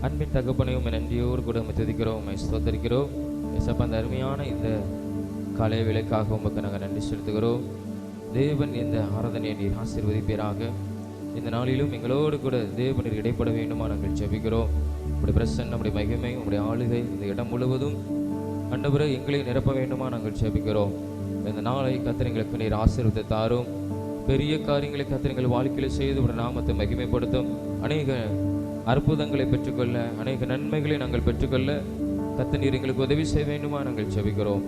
அன்பின் தகப்பனையும் நன்றியோடு கூட துதிக்கிறோம், ஸ்தோத்தரிக்கிறோம். ஏசப்பா, அந்த அருமையான இந்த காலை வேளைக்காக உமக்கு நாங்கள் நன்றி செலுத்துகிறோம். தேவன் இந்த ஆராதனையை நீர் ஆசீர்வதிப்பீராக. இந்த நாளிலும் எங்களோடு கூட தேவனீர் இடைப்பட வேண்டுமா நாங்கள் ஜெபிக்கிறோம். உங்களுடைய பிரசன்னம், நம்முடைய மகிமை, உங்களுடைய ஆளுகை இந்த இடம் முழுவதும் ஆண்டவரே எங்களை நிரப்ப வேண்டுமா நாங்கள் ஜெபிக்கிறோம். இந்த நாளை கர்த்தர் எங்களுக்கு நீர் ஆசீர்வதித்து தாரும். பெரிய காரியங்களை கர்த்தர் எங்கள் வாழ்க்கையில் செய்து உடைய நாமத்தை மகிமைப்படுத்தும். அநேக அற்புதங்களை பெற்றுக்கொள்ள, அநேக நன்மைகளை நாங்கள் பெற்றுக்கொள்ள கர்த்தர் நீர் எங்களுக்கு உதவி செய்ய வேண்டுமா நாங்கள் ஜெபிக்கிறோம்.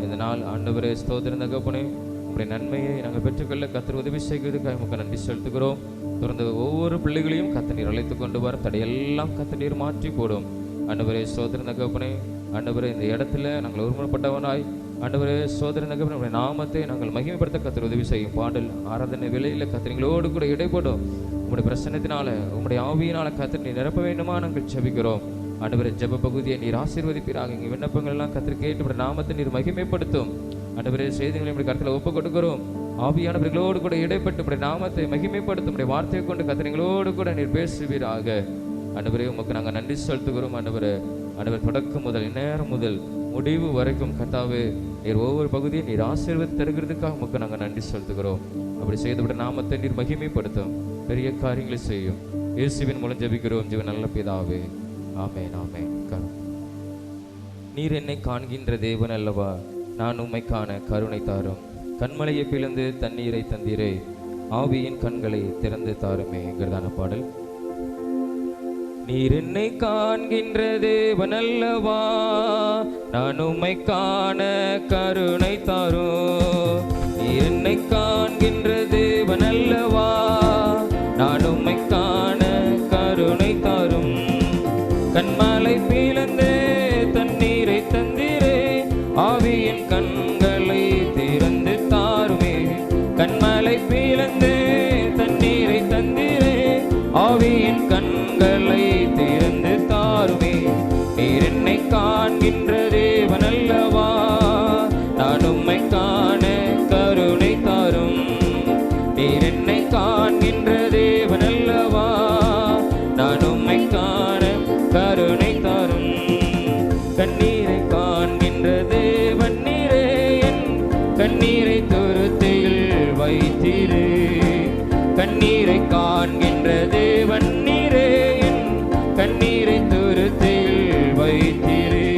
இந்த நாள் ஆண்டவரே ஸ்தோத்திரம் தகப்பனே, உங்களுடைய நன்மையை நாங்கள் பெற்றுக்கொள்ள கர்த்தர் உதவி செய்கிறதுக்காக நமக்கு நன்றி செலுத்துகிறோம். தொடர்ந்து ஒவ்வொரு பிள்ளைகளையும் கர்த்தர் நீர் அழைத்து கொண்டு வர தடையெல்லாம் கர்த்தர் நீர் மாற்றி போடும். ஆண்டவரே ஸ்தோத்திரம் தகப்பனே, ஆண்டவரே இந்த இடத்துல நாங்கள் ஒருமுறைப்பட்டவனாய் ஆண்டவரே ஸ்தோத்திரம் தகப்பனே, நம்முடைய நாமத்தை நாங்கள் மகிமைப்படுத்த கர்த்தர் உதவி செய்யும். பாடல் ஆராதனை வேளையில் கர்த்தர் எங்களோடு கூட இடைப்படும். உங்களுடைய பிரசன்னத்தினால, உங்களுடைய ஆவியினால கர்த்தர் நீர் நிரப்ப வேண்டுமா நாங்கள் ஜெபிக்கிறோம். ஆண்டவரே ஜெப பகுதியை நீர் ஆசீர்வதிப்பீராக. இங்கே விண்ணப்பங்கள் எல்லாம் கர்த்தர் கேட்டு உங்களுடைய நாமத்தை நீர் மகிமைப்படுத்தும். ஆண்டவரே செய்திகளை நம்முடைய கருத்தில் ஒப்புக் கொடுக்கிறோம். ஆவியானவர்களோடு கூட இடைப்பட்டு உங்களுடைய நாமத்தை மகிமைப்படுத்தும். உங்களுடைய வார்த்தையை கொண்டு கர்த்தர் எங்களோடு கூட நீர் பேசுவீராக. ஆண்டவரே உமக்கு நாங்கள் நன்றி செலுத்துகிறோம். ஆண்டவரே தொடக்கம் முதல் இந்நேரம் முதல் முடிவு வரைக்கும் கர்த்தாவே நீர் ஒவ்வொரு பகுதியை நீர் ஆசீர்வதி தருகிறதுக்காக உமக்கு நாங்கள் நன்றி செலுத்துகிறோம். அப்படி செய்தவுடைய நாமத்தை நீர் மகிமைப்படுத்தும். பெரிய காரியங்களை செய்யும். இயேசுவின் மூலம் ஜெபிக்கிறோம் ஜீவன் நல்ல பிதாவே, ஆமென் ஆமென். நீர் என்னை காண்கின்ற தேவன் அல்லவா, நான் உம்மை காண கருணை தாரும். கண்மலையை பிளந்து தண்ணீரை தந்தீரே, ஆவியின் கண்களை திறந்து தாருமே என்கிறதான பாடல். நீர் என்னை காண்கின்ற தேவன் அல்லவா, நான் உம்மை காண கருணை தாரும். நீர் என்னை காண்கின்ற தேவன் அல்லவா, நான் உம்மை காண கருணை தாரும். கண்மலை பிளந்து தண்ணீரை தந்தீரே, ஆவியின் கண்களை திறந்து தாருமே. கண்மலை பிளந்து தண்ணீரை தந்தீரே, ஆவியின் கண்களை திறந்து தாருமே. நீர் என்னை காண்கின்ற தேவன் அல்லவா, நான் உம்மை காண கருணை தாரும். நீர் என்னை காண்கின்ற தேவன் அல்லவா, நான் உம்மை காண கருணை தாரும். கண்ணீரை காண்கின்ற தேவன் நீரே, என் கண்ணீரை துருத்தியில் வைத்தீரே. கண்ணீரை காண்கின்ற தேவன் நீரே, என் கண்ணீரை துருத்தியில் வைத்தீரே.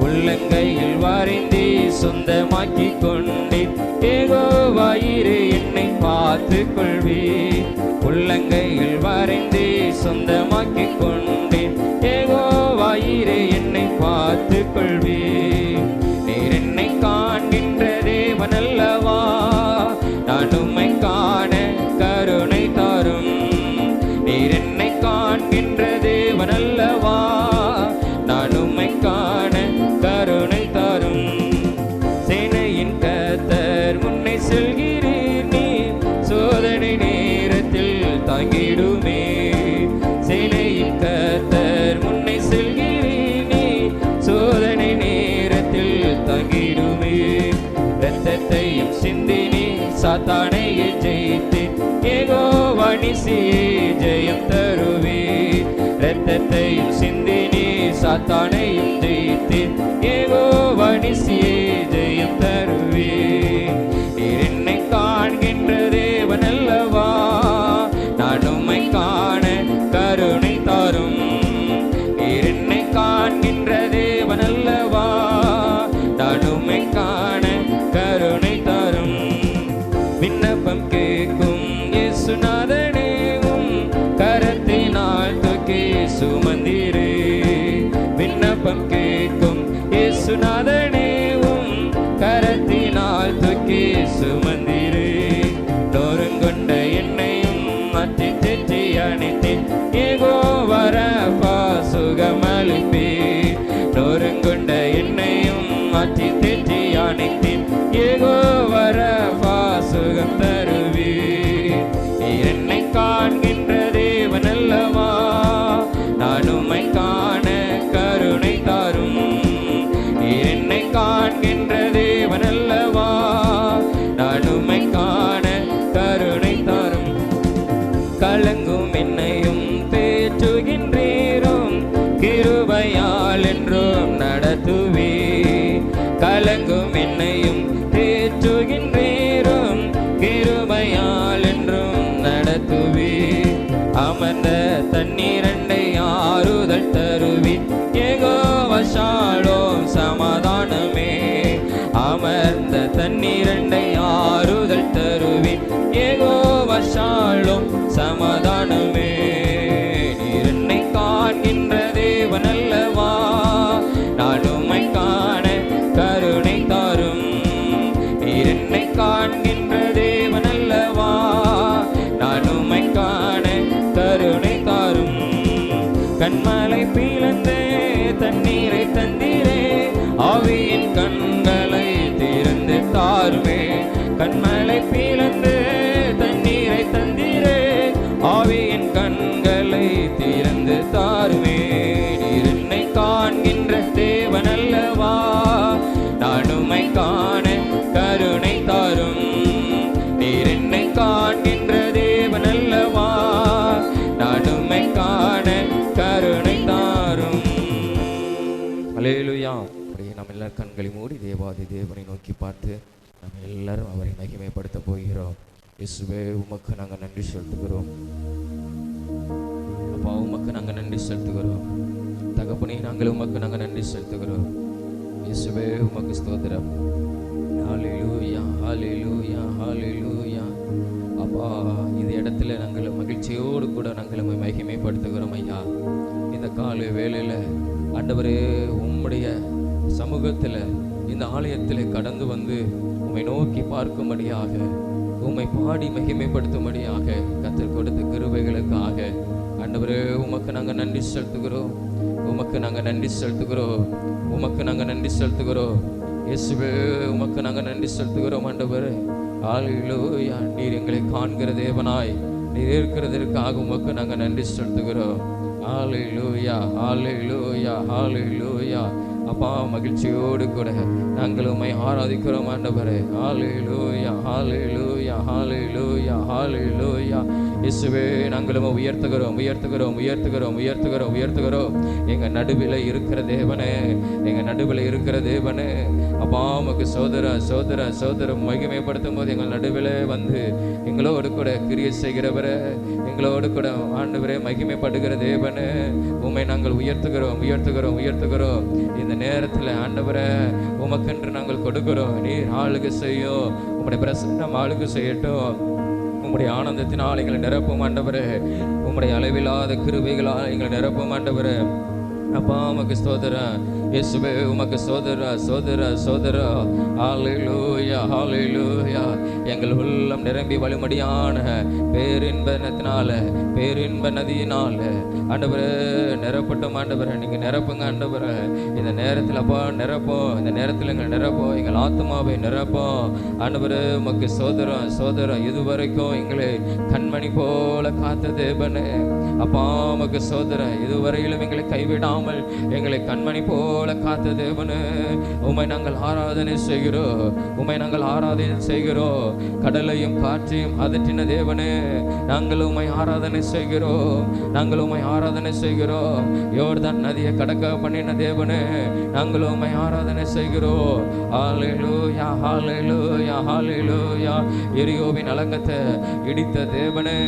உள்ளங்கையில் வரைந்தே சொந்தமாக்கி கொண்டேன், யெகோவாயிரே என்னை பார்த்து கொள்வீர். உள்ளங்கையில் வரைந்தே சொந்தமாக்கி கொண்டேன், யெகோவாயிரே என்னை பார்த்து கொள்வீர். நீர் என்னை காண்கின்ற தேவன் அல்லவா, நான் உம்மை காண கருணை தாரும். நீர் என்னை காண்கின்ற தேவன் அல்லவா, நான் உம்மை காண கருணை தாரும். சேனையின் கர்த்தர் முன்னே செல்கிறீர், நீர் சோதனை நேரத்தில் தாங்கிடுமே. சேனையின் கர்த்தர் முன்னே செல்கிறீர், நீர் சோதனை நேரத்தில் தாங்கிடுமே. இரத்தத்தையும் சிந்தினி சாத்தானையை ஜெயித்து, யெகோவா நிசியே ஜெயம் தருவீர். இரத்தத்தையும் சிந்தினி சாத்தானையும் ஜெயித்து, யெகோவா நிசியே ஜெயம் தருவீர். நீர் என்னை காண்கின்ற தேவன் அல்லவா, நான் உம்மை காண கருணை தாரும். நீர் என்னை காண்கின்ற தேவன் அல்லவா, நான் உம்மை காண கருணை தாரும். விண்ணப்பம் கேட்கும் இயேசுநாதனே, உம் கரத்தினால் தூக்கி சுமந்தீரே. விண்ணப்பம் கேட்கும் இயேசுநாதனே, உம் கரத்தினால் தூக்கி சுமந்தீரே. நொறுங்கொண்ட என்னையும் மாற்றி தேற்றி அணைத்தேன், யெகோவா ரப்பா சுகமளிப்பீர். நொறுங்கொண்ட என்னையும் மாற்றி தேற்றி அணைத்தேன், யெகோவா ரப்பா சுகம் தருவீர். நீர் என்னை காண்கின்ற தேவன் அல்லவா, நான் உம்மை காண கருணை தாரும். நீர் என்னை காண்கின்ற தேவன் அல்லவா, நான் உம்மை காண கருணை தாரும். கலங்கும் என்னையும் தேற்றுகின்றீரும், கலங்கும் என்னையும் தேற்றுகின்றேரும் கிருபையால் என்றும் நடத்துவீர். அமர்ந்த தண்ணீரண்டை ஆறுதல் தருவீர். யெகோவா ஷாலோம் சமாதானமே. அமர்ந்த தண்ணீரண்டை ஆறுதல் தருவீர். யெகோவா ஷாலோம் சமாதானமே. நீர் என்னை காண்கின்ற தேவன் அல்லவா, நான் உம்மை காண கருணை தாரும். நீர் என்னை காண்கின்ற தேவன் அல்லவா, நான் உம்மை காண கருணை தாரும். கண்மலை பிளந்தே தண்ணீரை தந்தீரே, ஆவியின் கண்களை திறந்து தாருமே. கண்மலை பிளந்து தண்ணீரை தந்தீரே, ஆவியின் கண்களை திறந்து தாருமே. நீர் என்னை காண்கின்ற தேவன் அல்லவா, நான் உம்மை காண கருணை தாரும். நீர் என்னை காண்கின்ற தேவன் அல்லவா, நான் உம்மை காண கருணை தாரும். அல்லேலூயா. அப்படியே நாம் எல்லாரும் கண்களை மூடி தேவாதி தேவனை நோக்கி பார்த்து நம்ம எல்லாரும் அவரை மகிமைப்படுத்த போகிறோம். இயேசுவே உமக்கு நாங்கள் நன்றி செலுத்துகிறோம். அப்பா உமக்கு நாங்கள் நன்றி செலுத்துகிறோம். தகப்பனே நாங்கள் உமக்கு நாங்கள் நன்றி செலுத்துகிறோம். இயேசுவே உமக்கு ஸ்தோத்திரம். ஹல்லேலூயா ஹல்லேலூயா ஹல்லேலூயா. அப்பா இந்த இடத்துல நாங்கள் மகிழ்ச்சியோடு கூட நாங்கள் உம்மை மகிமைப்படுத்துகிறோம் ஐயா. இந்த காலை வேளையில் ஆண்டவரே உம்முடைய சமூகத்தில் இந்த ஆலயத்தில் கடந்து வந்து உம்மை நோக்கி பார்க்கும்படியாக, உம்மை பாடி மகிமைப்படுத்தும்படியாக கர்த்தர் கொடுத்த கிருபைகளுக்காக ஆண்டவரே உமக்கு நாங்கள் நன்றி செலுத்துகிறோம். உமக்கு நாங்கள் நன்றி செலுத்துகிறோம். உமக்கு நாங்கள் நன்றி செலுத்துகிறோம். இயேசுவே உமக்கு நாங்கள் நன்றி செலுத்துகிறோம் ஆண்டவரே. ஹல்லேலூயா. நீர் எங்களை காண்கிற தேவனாய் நீர் இருக்கிறதற்காக உமக்கு நாங்கள் நன்றி செலுத்துகிறோம். ஹல்லேலூயா ஹல்லேலூயா ஹல்லேலூயா. அப்பா மகிழ்ச்சியோடு கூட நாங்கள் உம்மை ஆராதிக்கிறோம் ஆண்டவரே. ஹல்லேலூயா ஹல்லேலூயா ஹல்லேலூயா ஹல்லேலூயா. இயேசுவே நாங்கள் உம்மை உயர்த்துகிறோம் உயர்த்துகிறோம் உயர்த்துகிறோம் உயர்த்துகிறோம் உயர்த்துகிறோம். எங்கள் நடுவில் இருக்கிற தேவனே, எங்கள் நடுவில் இருக்கிற தேவனே. அப்பா உமக்கு சோதர சோதர சோதரம் மகிமைப்படுத்தும் போது எங்கள் நடுவில் வந்து எங்களோடு கூட கிரியை செய்கிறவரே, எங்களோடு கூட ஆண்டவரே மகிமைப்படுகிற தேவனே, உம்மை நாங்கள் உயர்த்துகிறோம் உயர்த்துகிறோம் உயர்த்துகிறோம். இந்த நேரத்தில் ஆண்டவரே உமக்கென்று நாங்கள் கொடுக்கிறோம். நீர் ஆளுகை செய்யும், உம்முடைய பிரசன்னம் ஆளுகை செய்யட்டும். உம்முடைய ஆனந்தத்தினால் எங்களை நிரப்பும் ஆண்டவரே. உம்முடைய அளவில்லாத கிருபைகளால் எங்களை நிரப்பும் ஆண்டவரே. அப்பா உமக்கு ஸ்தோத்திரம். இயேசுவே உமக்கு சோதரா சோதரா சோதரா. ஹல்லேலூயா ஹல்லேலூயா. எங்கள் உள்ளம் நிரம்பி வழிமடியான பேரின்பத்தினால பேரின்ப நதியினால ஆண்டவரே நிரப்பட்டும் ஆண்டவரே. நீங்கள் நிரப்புங்க ஆண்டவரே. இந்த நேரத்தில் அப்பா நிரப்போம். இந்த நேரத்தில் எங்கள் நிரப்போம். எங்கள் ஆத்மாவை நிரப்போம் ஆண்டவரே. உமக்கு சோதரம் சோதரம். இதுவரைக்கும் எங்களை கண்மணி போல காத்த தேவனே அப்பா உமக்கு சோதரம். இதுவரையிலும் எங்களை கைவிடாமல் எங்களை கண்மணி போல காத்த தேவனே, உம்மை நாங்கள் ஆராதனை செய்கிறோம். உம்மை நாங்கள் ஆராதனை செய்கிறோம். கடலையும் காற்றையும் அதட்டின தேவனே, நாங்கள் உம்மை ஆராதனை செய்கிறோம். நாங்கள் உம்மை ஆராதனை செய்கிறோம். யோர்தான் நதியை கடக்க பண்ணின தேவனே, நாங்கள் உம்மை ஆராதனை செய்கிறோம். ஹல்லேலூயா ஹல்லேலூயா ஹல்லேலூயா. எரியோவின் அலங்கத்தை இடித்த தேவனே,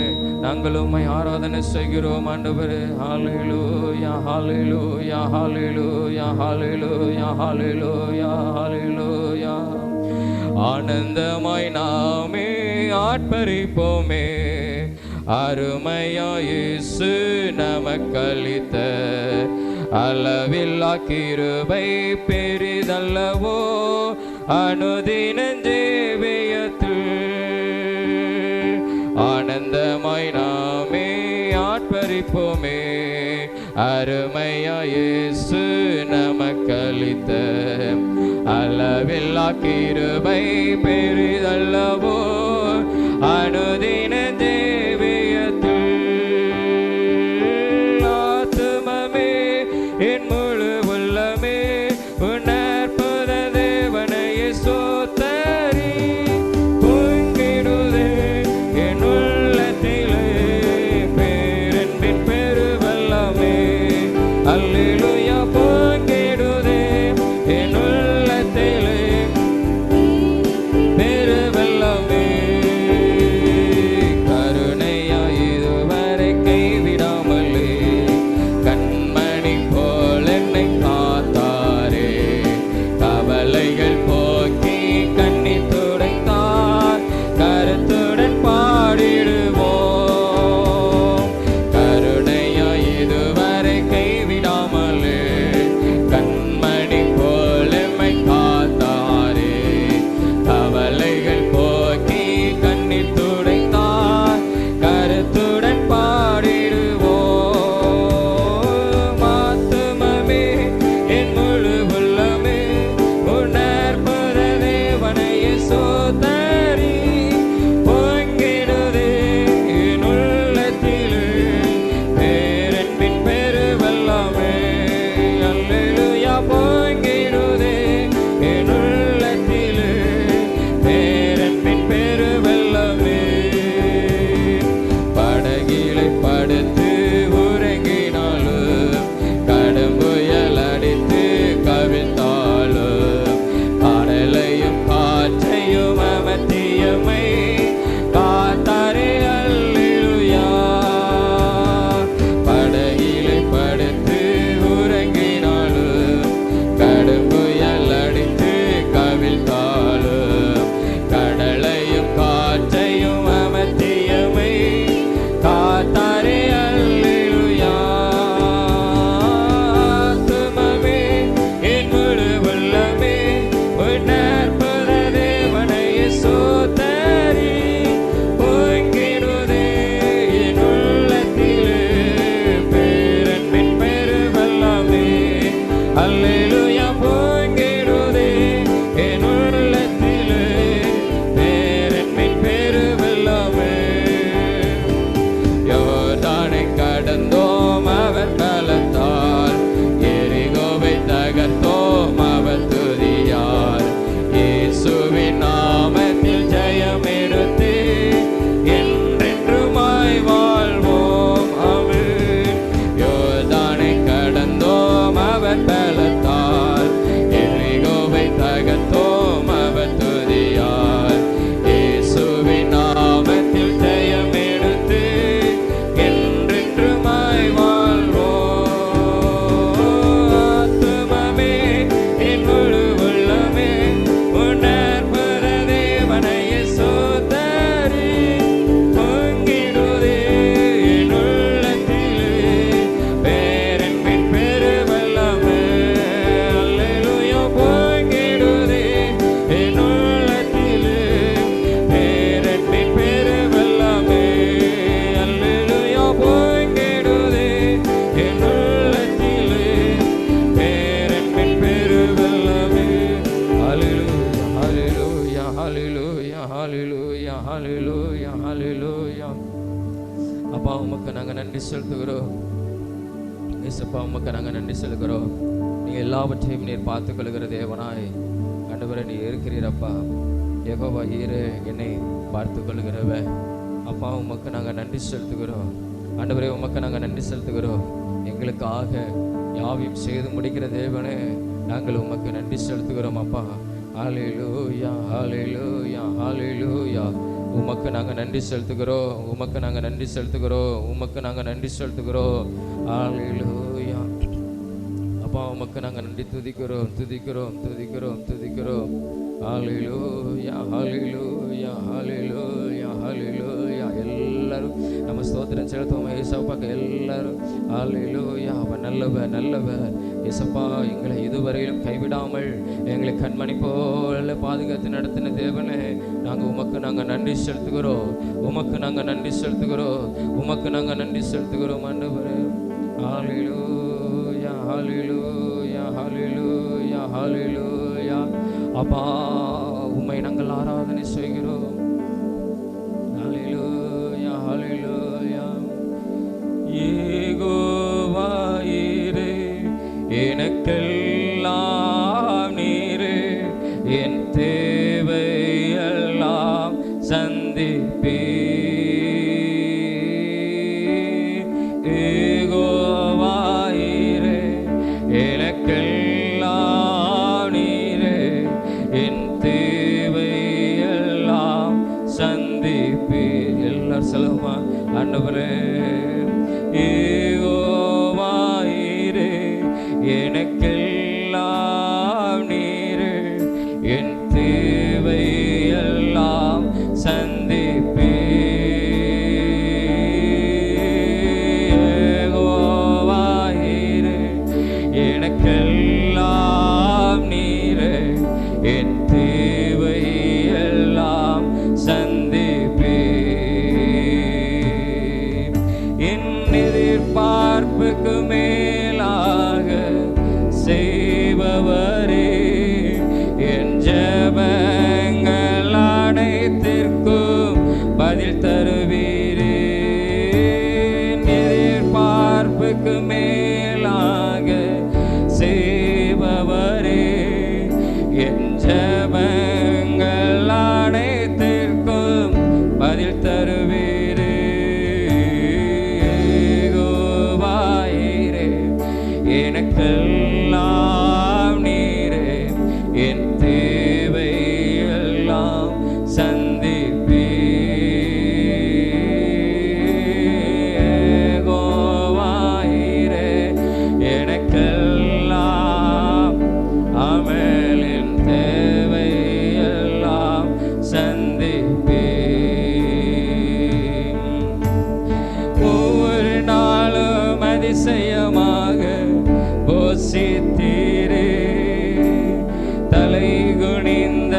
நாங்கள் உம்மை ஆராதனை செய்கிறோம் ஆண்டவரே. ஹல்லேலூயா ஹல்லேலூயா ஹல்லேலூயா ஹல்லேலூயா ஹல்லேலூயா ஹல்லேலூயா. ஆனந்தமாய் நாமே ஆர்ப்பரிப்போமே, அருமையா இயேசு நமக்களித்த அளவில்லா கிருபை பெரிதல்லவோ. அனுதின ஜீவியத்தில் ஆனந்தமாய் நாமே ஆர்ப்பரிப்போமே, அருமையா இயேசு நமக்களித்த அளவில்லா கிருபை பெரிதல்லவோ. அனுதின ஜீவியத்தில் ஆத்துமமே என் முழு உள்ளமே உணர்பத தேவனையே சோத்தரி. பொங்கிடுதே என் உள்ளத்திலே பேரன்பின் பெருவெல்லாமே. அல்லேலூயா. பொங்கிடுதே என் உள்ளத்திலே ஹalleluya ஹalleluya ஹalleluya ஹalleluya ஹalleluya. அப்பா உமக்கு நாங்கள் நன்றி செலுத்துகிறோம். இயேசுப்பா உமக்கு நாங்கள் நன்றி செலுத்துகிறோம். நீங்கள் எல்லாவற்றையும் நீர் பார்த்து கொள்கிற தேவனாய் ஆண்டவரே நீ இருக்கிறீரப்பா. யெகோவா ஈரே என்னை பார்த்து கொள்கிறவ அப்பா உமக்கு நாங்கள் நன்றி செலுத்துகிறோம். ஆண்டவரே உமக்கு நாங்கள் நன்றி செலுத்துகிறோம். எங்களுக்காக யாவையும் செய்து முடிக்கிற தேவனே நாங்கள் உமக்கு நன்றி செலுத்துகிறோம் அப்பா. ஹalleluya ஹalleluya ஹalleluya. உமக்கு நாங்கள் நன்றி செலுத்துகிறோம். உமக்கு நாங்கள் நன்றி செலுத்துகிறோம். உமக்கு நாங்கள் நன்றி செலுத்துகிறோம். ஹalleluya. அப்பா உமக்கு நாங்கள் நன்றி துதிக்கிறோம் துதிக்கிறோம் துதிக்கிறோம் துதிக்கிறோம். ஹalleluya ஹalleluya ஹalleluya ஹalleluya. எல்லாரும் நம்ம ஸ்தோத்திரம் செலுத்துவோம் ஏசப்பாக்கு எல்லாரும். ஹalleluya. அவன் நல்லவர் நல்லவர் ஏசப்பா. எங்களை இதுவரையிலும் கைவிடாமல் எங்களை கண்மணி போல பாதுகாத்து நடத்தின தேவனே நாங்கள் உமக்கு நாங்கள் நன்றி செலுத்துகிறோம். உமக்கு நாங்கள் நன்றி செலுத்துகிறோம். உமக்கு நாங்கள் நன்றி செலுத்துகிறோம் ஆண்டவரே. ஹalleluya ஹalleluya ஹalleluya ஹalleluya. அப்பா உம்மை நாங்கள் ஆராதனை செய்கிறோம். ஹalleluya ஹalleluya. யெகோவா ஈரே எனக்கெல்லாம் நீரே என் தேவையெல்லாம் சந்திப்பே. யெகோவா ஈரே எனக்கெல்லாம் நீரே என் தேவையெல்லாம் சந்திப்பே. எல்லாரும் சொல்லுமா ஆண்டவரே. யெகோவா ஈரே எனக்கெல்லாம் நீரே என் தேவையெல்லாம் சந்திப்பே. யெகோவா ஈரே எனக்கெல்லாம் நீரே என் தேவையெல்லாம் சந்திப்பே. என் எதிர்பார்ப்புக்கு மேலாக செய்பவரே என் ஜெபங்கள் அனைத்திற்கும் பதில் தருவீரே. எதிர்பார்ப்புக்கு மேலாக செய்பவரே என் ஜெபங்கள் அனைத்திற்கும் பதில் தருவீரே. யெகோவா ஈரே எனக்கெல்லாம் நீரே என் தேவையெல்லாம் சந்திப்பே. யெகோவா ஈரே எனக்கெல்லாம் ஆமென் என் தேவையெல்லாம் சந்திப்பே. ஒவ்வொரு நாளும் அதிசயமாக போஷித்தீரே. தலை குனிந்த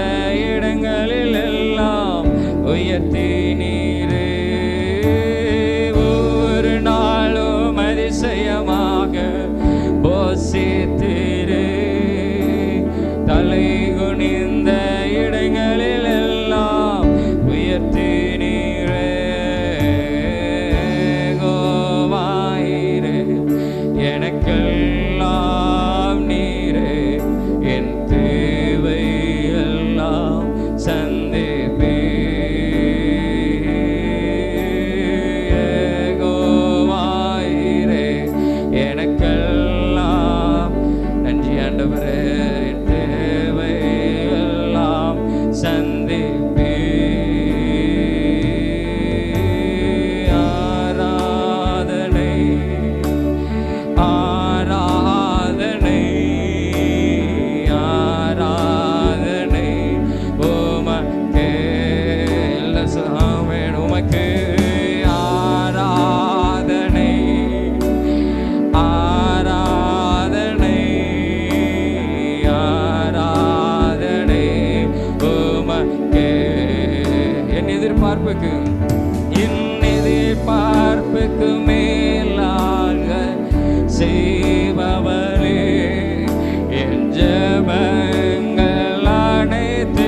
இடங்களில் எல்லாம் உயர்த்தினீரே. ஒவ்வொரு நாளும் அதிசயமாக போஷித்தீரே. தலை குனிந்த இடங்களில் எல்லாம் உயர்த்தினீரே. யெகோவா ஈரே எனக்கெல்லாம் நீரே என் தேவையெல்லாம் சந்திப்பே. யெகோவா ஈரே எனக்கெல்லாம் நன்றி ஆண்டவரே என் தேவையெல்லாம் சந்திப்பே. ஆராதனை ஆராதனை ஆராதனை உமக்கே. ஆமென் உமக்கே ஆராதனை ஆராதனை ஆராதனை உமக்கே. என் எதிர்பார்ப்புக்கு மேலாக செய்பவரே என் ஜெபங்கள் அனைத்து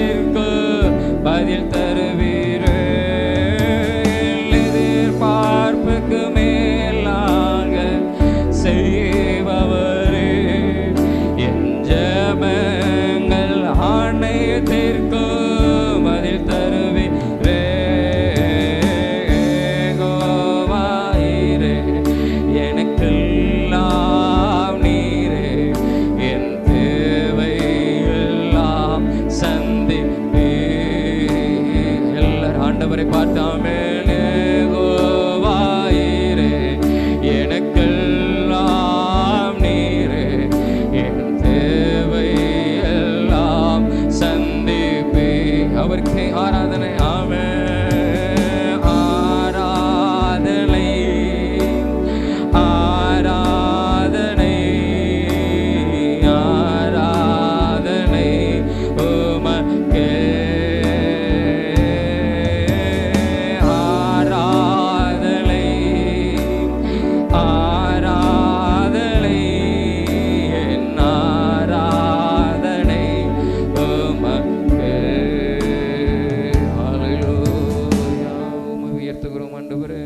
அவரை பார்த்தாமே யெகோவாயிரே, எனக்கெல்லாம் நீரே, என் தேவை எல்லாம் சந்திப்பே. அவருக்கு ஆராதனை. ஆமே ஆராதனை ஆராதனை ஆராதனை உமக்கே. ஆராதனை ஆராதனை என் ஆராதனை உமக்கே. ஹல்லேலூயா. உம்மை உயர்த்துகிறோம் ஆண்டவரே.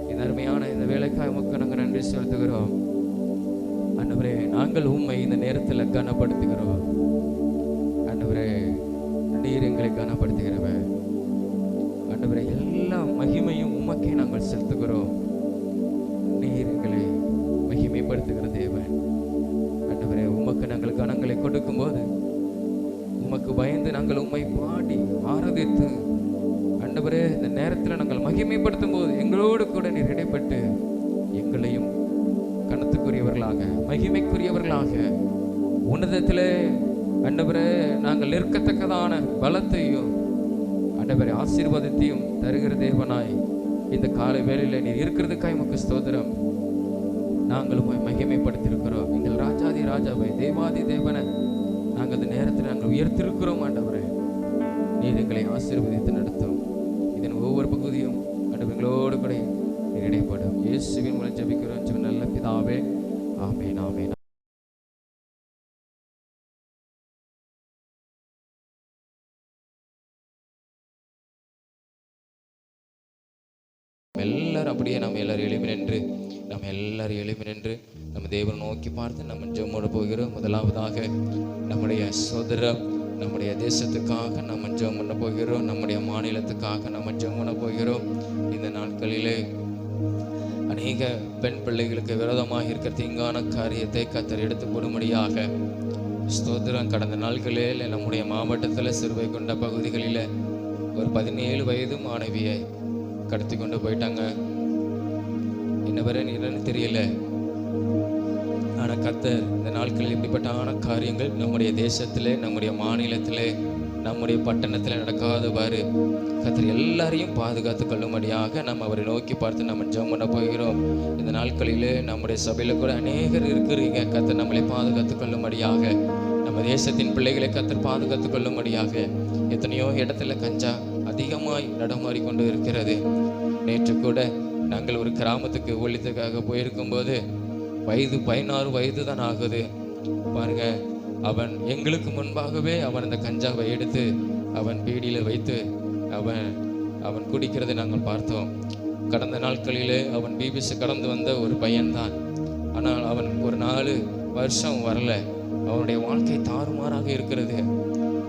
இந்த அருமையான இந்த வேலைக்காய் உமக்கு நாங்கள் நன்றி செலுத்துகிறோம் ஆண்டவரே. நாங்கள் உம்மை இந்த நேரத்தில் கனப்படுத்துகிறோம் ஆண்டவரே. நீர் எங்களை கனப்படுத்துகிறவர் ஆண்டவரே. எல்லா மகிமையும் உமக்கே நாங்கள் செலுத்துகிறோம். நீர் எங்களை மகிமைப்படுத்துகிற தேவன் ஆண்டவரே. உமக்கு நாங்கள் கனங்களை கொடுக்கும்போது உமக்கு பயந்து நாங்கள் உம்மை பாடி ஆராதித்து ஆண்டவரே இந்த நேரத்தில் நாங்கள் மகிமைப்படுத்தும் போது எங்களோடு கூட நீர் இடைப்பட்டு எங்களையும் கனத்துக்குரியவர்களாக மகிமைக்குரியவர்களாக உன்னதத்திலே ஆண்டவரே நாங்கள் நிற்கத்தக்கதான பலத்தையும் ஆண்டவரே ஆசீர்வாதத்தையும் தருகிற தேவனாய் இந்த காலை வேளையில் நீர் இருக்கிறதுக்காய் உமக்கு ஸ்தோத்திரம். நாங்கள் உம்மை மகிமைப்படுத்தியிருக்கிறோம். எங்கள் ராஜாதி ராஜாவை தேவாதி தேவனை நாங்கள் இந்த நேரத்தில் நாங்கள் உயர்த்திருக்கிறோம் ஆண்டவரே. நீர் எங்களை ஆசீர்வதித்து நடத்தும். இதன் ஒவ்வொரு பகுதியும் ஆண்டவர்களோடு கூட நீர் இடைப்படும். இயேசுவின் மூலம் ஜெபிக்கிறோம் நல்ல பிதாவே. ஆமென் ஆமென். எல்லாரும் அப்படியே நம்ம எல்லாரும் எழுப்பி நின்று நம்ம தேவனை நோக்கி பார்த்து நம்ம ஜெபமோட போகிறோம். முதலாவதாக நம்முடைய சோதரம் நம்முடைய தேசத்துக்காக நம்ம ஜெபம் பண்ண போகிறோம். நம்முடைய மாநிலத்துக்காக நம்ம ஜெபம் பண்ண போகிறோம். இந்த நாட்களிலே அநேக பெண் பிள்ளைகளுக்கு விரோதமாக இருக்கிற தீங்கான காரியத்தை கர்த்தர் எடுத்து போடும்படியாக ஸ்தோத்திரம். கடந்த நாட்களில் நம்முடைய மாவட்டத்தில் சிறுவைகுண்ட பகுதிகளில் ஒரு 17 வயது மாணவியை கடத்தி கொண்டு போயிட்டாங்க. என்ன வரன்னு தெரியல. ஆனால் கர்த்தர் இந்த நாட்களில் இப்படிப்பட்டான காரியங்கள் நம்முடைய தேசத்திலே, நம்முடைய மாநிலத்திலே, நம்முடைய பட்டணத்தில் நடக்காதவாறு கர்த்தர் எல்லாரையும் பாதுகாத்து கொள்ளும்படியாக நம்ம அவரை நோக்கி பார்த்து நம்ம ஜெபம் பண்ண போகிறோம். இந்த நாட்களிலே நம்முடைய சபையில் கூட அநேகர் இருக்கிறீங்க. கர்த்தர் நம்மளை பாதுகாத்து கொள்ளும்படியாக, நம்ம தேசத்தின் பிள்ளைகளை கர்த்தர் பாதுகாத்து கொள்ளும்படியாக. எத்தனையோ இடத்துல கஞ்சா அதிகமாய் நடமாறி கொண்டு இருக்கிறது. நேற்று கூட நாங்கள் ஒரு கிராமத்துக்கு ஊழியத்துக்காக போயிருக்கும்போது வயது 16 வயது தான் ஆகுது பாருங்க. அவன் எங்களுக்கு முன்பாகவே அவன் அந்த கஞ்சாவை எடுத்து அவன் பீடியில் வைத்து அவன் குடிக்கிறதை நாங்கள் பார்த்தோம். கடந்த நாட்களிலே அவன் பிபிசி கடந்து வந்த ஒரு பையன்தான். ஆனால் அவன் ஒரு 4 வருஷம் வரல. அவனுடைய வாழ்க்கை தாறுமாறாக இருக்கிறது.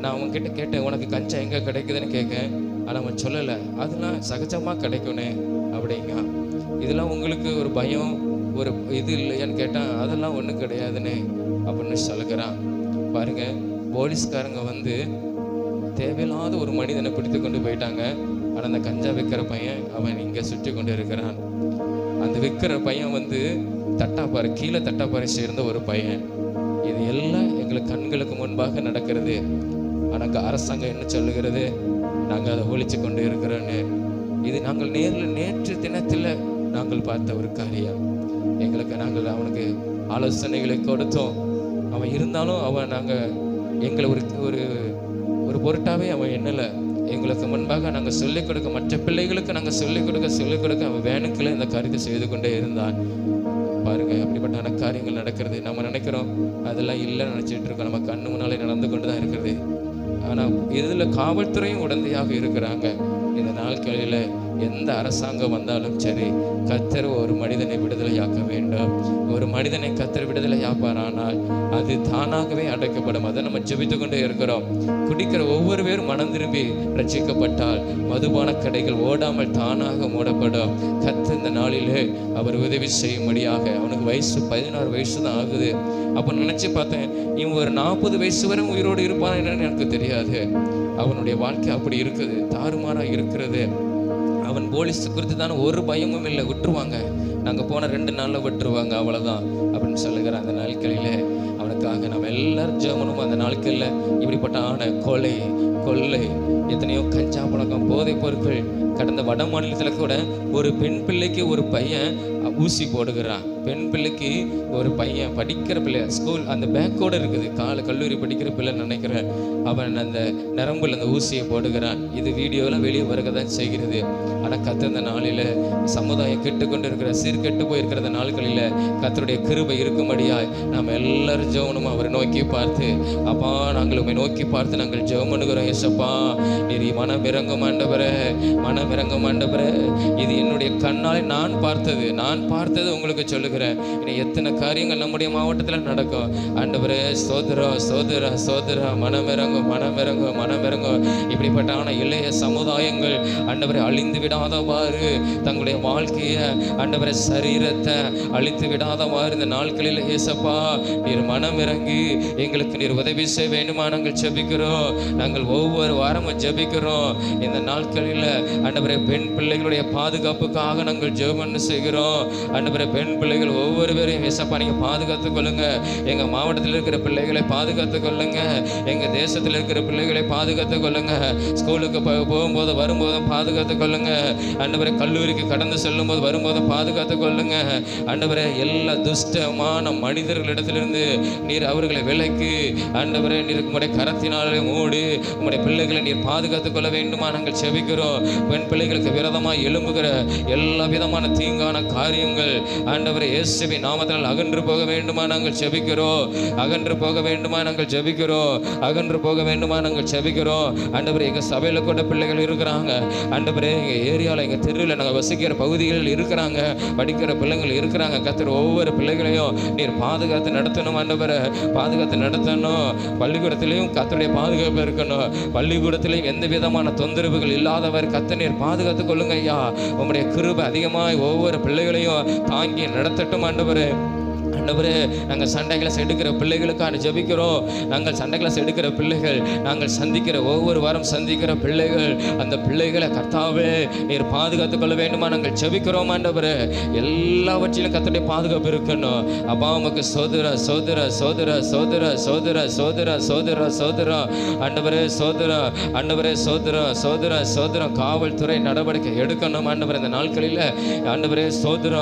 நான் அவன்கிட்ட கேட்டேன், உனக்கு கஞ்சா எங்கே கிடைக்குதுன்னு கேட்கேன். ஆனால் அவன் சொல்லலை. அதெல்லாம் சகஜமாக கிடைக்கும்னே அப்படிங்க. இதெல்லாம் உங்களுக்கு ஒரு பயம் ஒரு இது இல்லையான்னு கேட்டான். அதெல்லாம் ஒன்றும் கிடையாதுன்னு அப்படின்னு சொல்லுகிறான் பாருங்க. போலீஸ்காரங்க வந்து தேவையில்லாத ஒரு மனிதனை பிடித்து கொண்டு போயிட்டாங்க. ஆனால் அந்த கஞ்சா விற்கிற பையன் அவன் இங்கே சுற்றி கொண்டு இருக்கிறான். அந்த விற்கிற பையன் வந்து தட்டாப்பாறை கீழே தட்டாப்பாறை சேர்ந்த ஒரு பையன். இது எல்லாம் எங்களுக்கு கண்களுக்கு முன்பாக நடக்கிறது. ஆனால் அரசாங்கம் என்ன சொல்லுகிறது, நாங்கள் அதை ஒழிச்சு கொண்டு இருக்கிறோன்னு. இது நாங்கள் நேற்று தினத்தில் நாங்கள் பார்த்த ஒரு காரியம். நாங்கள் அவனுக்கு ஆலோசனைகளை கொடுத்தோம். அவன் இருந்தாலும் நாங்கள் எங்களை ஒரு பொருட்டாவே அவன் எண்ணலை. எங்களுக்கு முன்பாக நாங்கள் சொல்லிக் கொடுக்க, மற்ற பிள்ளைகளுக்கு நாங்கள் சொல்லிக் கொடுக்க அவன் வேணுக்குள்ள இந்த காரியத்தை செய்து கொண்டே இருந்தான் பாருங்க. அப்படிப்பட்ட காரியங்கள் நடக்கிறது. நம்ம நினைக்கிறோம் அதெல்லாம் இல்லைன்னு நினச்சிட்டு இருக்கோம். நம்ம கண்ணு முன்னாலே நடந்து கொண்டு தான் இருக்கிறது. ஆனால் இதில் காவல்துறையும் உடந்தையாக இருக்கிறாங்க. இந்த நாட்களில் எந்த அரசாங்கம் வந்தாலும் சரி, கர்த்தர் ஒரு மனிதனை விடுதலையாக்க வேண்டும். ஒரு மனிதனை கர்த்தர் விடுதலையாப்பாரானால் அது தானாகவே அடைக்கப்படும். அதை நம்ம ஜெபித்து கொண்டே இருக்கிறோம். குடிக்கிற ஒவ்வொரு பேரும் மனம் திரும்பி ரட்சிக்கப்பட்டால் மதுபான கடைகள் ஓடாமல் தானாக மூடப்படும். கர்த்தர் இந்த நாளிலே அவர் உதவி செய்யும்படியாக. அவனுக்கு வயசு 16 வயசு தான் ஆகுது. அப்போ நினச்சி பார்த்தேன், இவன் ஒரு 40 வயசு வரை உயிரோடு இருப்பான் என்னன்னு எனக்கு தெரியாது. அவனுடைய வாழ்க்கை அப்படி இருக்குது, தாறுமாறாக இருக்கிறது. அவன் போலீஸ் குறித்து தானே ஒரு பயமும் இல்லை, விட்டுருவாங்க, நாங்கள் போன 2 நாளில் விட்டுருவாங்க, அவ்வளோதான் அப்படின்னு சொல்லுகிற அந்த நாட்களில் அவனுக்காக நம்ம எல்லாரும் ஜெபம். அந்த நாட்களில் இப்படிப்பட்ட கொலை கொள்ளை, எத்தனையோ கஞ்சா பழக்கம், போதைப் பொருட்கள். கடந்த வட மாநிலத்தில் கூட ஒரு பெண் பிள்ளைக்கு ஒரு பையன் ஊசி போடுகிறான். பெண் பிள்ளைக்கு ஒரு பையன், படிக்கிற பிள்ளை, ஸ்கூல் அந்த பேக்கோடு இருக்குது, கல்லூரி படிக்கிற பிள்ளைன்னு நினைக்கிறேன், அவன் அந்த நரம்பில் அந்த ஊசியை போடுகிறான். இது வீடியோலாம் வெளியே வருக தான் செய்கிறது. ஆனால் கத்த நாளில் சமுதாயம் கெட்டுக்கொண்டு இருக்கிற, சீர்கெட்டு போயிருக்கிற நாட்களில் கத்தருடைய கிருபை இருக்கும்படியாய் நாம் எல்லாரும் ஜெபம் அவரை நோக்கி பார்த்து, அப்பா நாங்கள் உண்மை நோக்கி பார்த்து நாங்கள் ஜெபம் பண்ணுகிறோம். ஏசப்பா நீர் மனம் இறங்க மாண்டவரே, மனம் இறங்க மாண்டவரே. இது என்னுடைய கண்ணாலே நான் பார்த்தது உங்களுக்கு சொல்லுகிறேன். இன்னும் எத்தனை காரியங்கள் நம்முடைய மாவட்டத்தில் நடக்கும். ஆண்டவரே ஸ்தோத்திரம் ஸ்தோத்திரம் ஸ்தோத்திரம். மனம் இறங்கும் மனம் இறங்கும் மனம் இறங்கும். இப்படிப்பட்ட இளைய சமுதாயங்கள் ஆண்டவரை அழிந்து விடாதவாறு, தங்களுடைய வாழ்க்கையை ஆண்டவரை சரீரத்தை அழித்து விடாதவாறு இந்த நாட்களில் ஏசப்பா நீர் மனம் இறங்கி எங்களுக்கு நீர் உதவி செய்ய வேண்டுமா நாங்கள் ஜெபிக்கிறோம். நாங்கள் ஒவ்வொரு வாரமும் ஜெபிக்கிறோம். இந்த நாட்களில் ஆண்டவரை பெண் பிள்ளைகளுடைய பாதுகாப்புக்காக நாங்கள் ஜெபம் செய்கிறோம். ஆண்டவரை பெண் பிள்ளைகள் ஒவ்வொருவரையும் ஏசப்பா நீங்கள் பாதுகாத்துக் கொள்ளுங்க. எங்கள் மாவட்டத்தில் இருக்கிற பிள்ளைகளை பாதுகாத்துக் கொள்ளுங்க. எங்கள் தேசத்தில் இருக்கிற பிள்ளைகளை பாதுகாத்துக் கொள்ளுங்க. ஸ்கூலுக்கு போகும்போது வரும்போதும் பாதுகாத்துக் கொள்ளுங்க. ஆண்டவரை கல்லூரிக்கு கடந்து செல்லும் போது வரும்போதும் பாதுகாத்துக் கொள்ளுங்க. ஆண்டவரை எல்லா துஷ்டமான மனிதர்களிடத்திலிருந்து நீர் அவர்களை விலக்கி ஆண்டவரை நீர் உங்களுடைய கரத்தினாலே மூடி உங்களுடைய பிள்ளைகளை நீர் பாதுகாத்துக் கொள்ள வேண்டுமா நாங்கள் செபிக்கிறோம். பெண் பிள்ளைகளுக்கு விரோதமாக எழும்புகிற எல்லா விதமான தீங்கான காரியங்கள் ஆண்டவரை இயேசுவின் நாமத்தினால் அகன்று போக வேண்டுமா நாங்கள் ஜெபிக்கிறோம். அகன்று போக வேண்டுமா நாங்கள் ஜெபிக்கிறோம். அகன்று போக வேண்டுமா நாங்கள் ஜெபிக்கிறோம். ஆண்டவரே எங்கள் சபையில் கூட பிள்ளைகள் இருக்கிறாங்க. ஆண்டவரே எங்கள் ஏரியாவில் எங்கள் தெருவில் நாங்கள் வசிக்கிற பகுதிகளில் இருக்கிறாங்க, படிக்கிற பிள்ளைகள் இருக்கிறாங்க. கர்த்தர் ஒவ்வொரு பிள்ளைகளையும் நீர் பாதுகாத்து நடத்தணும். ஆண்டவரை பாதுகாத்து நடத்தணும். பள்ளிக்கூடத்திலையும் கர்த்தருடைய பாதுகாப்பு இருக்கணும். பள்ளிக்கூடத்திலையும் எந்த விதமான தொந்தரவுகள் இல்லாதவர் கர்த்தர் நீர் பாதுகாத்துக் கொள்ளுங்க ஐயா. உங்களுடைய கிருபை அதிகமாய் ஒவ்வொரு பிள்ளைகளையும் தாங்கி நடத்தட்டும் ஆண்டவரே. ஆண்டவரே நாங்கள் சண்டை கிளாஸ் எடுக்கிற பிள்ளைகளுக்கான ஜெபிக்கிறோம். நாங்கள் சண்டை கிளாஸ் எடுக்கிற பிள்ளைகள், நாங்கள் சந்திக்கிற ஒவ்வொரு வாரம் சந்திக்கிற பிள்ளைகள், அந்த பிள்ளைகளை கர்த்தாவே நீர் பாதுகாத்துக் கொள்ள வேண்டுமா நாங்கள் ஜெபிக்கிறோம். ஆண்டவரே எல்லாவற்றிலும் கர்த்தருடைய பாதுகாப்பு இருக்கணும். அப்பா உமக்கு சோதர சோதர சோதர சோதர சோதர சோதர சோதர சோதர ஆண்டவரே சோதர ஆண்டவரே சோதர சோதர சோதர காவல்துறை நடவடிக்கை எடுக்கணும். ஆண்டவரே இந்த நாட்களில் ஆண்டவரே சோதர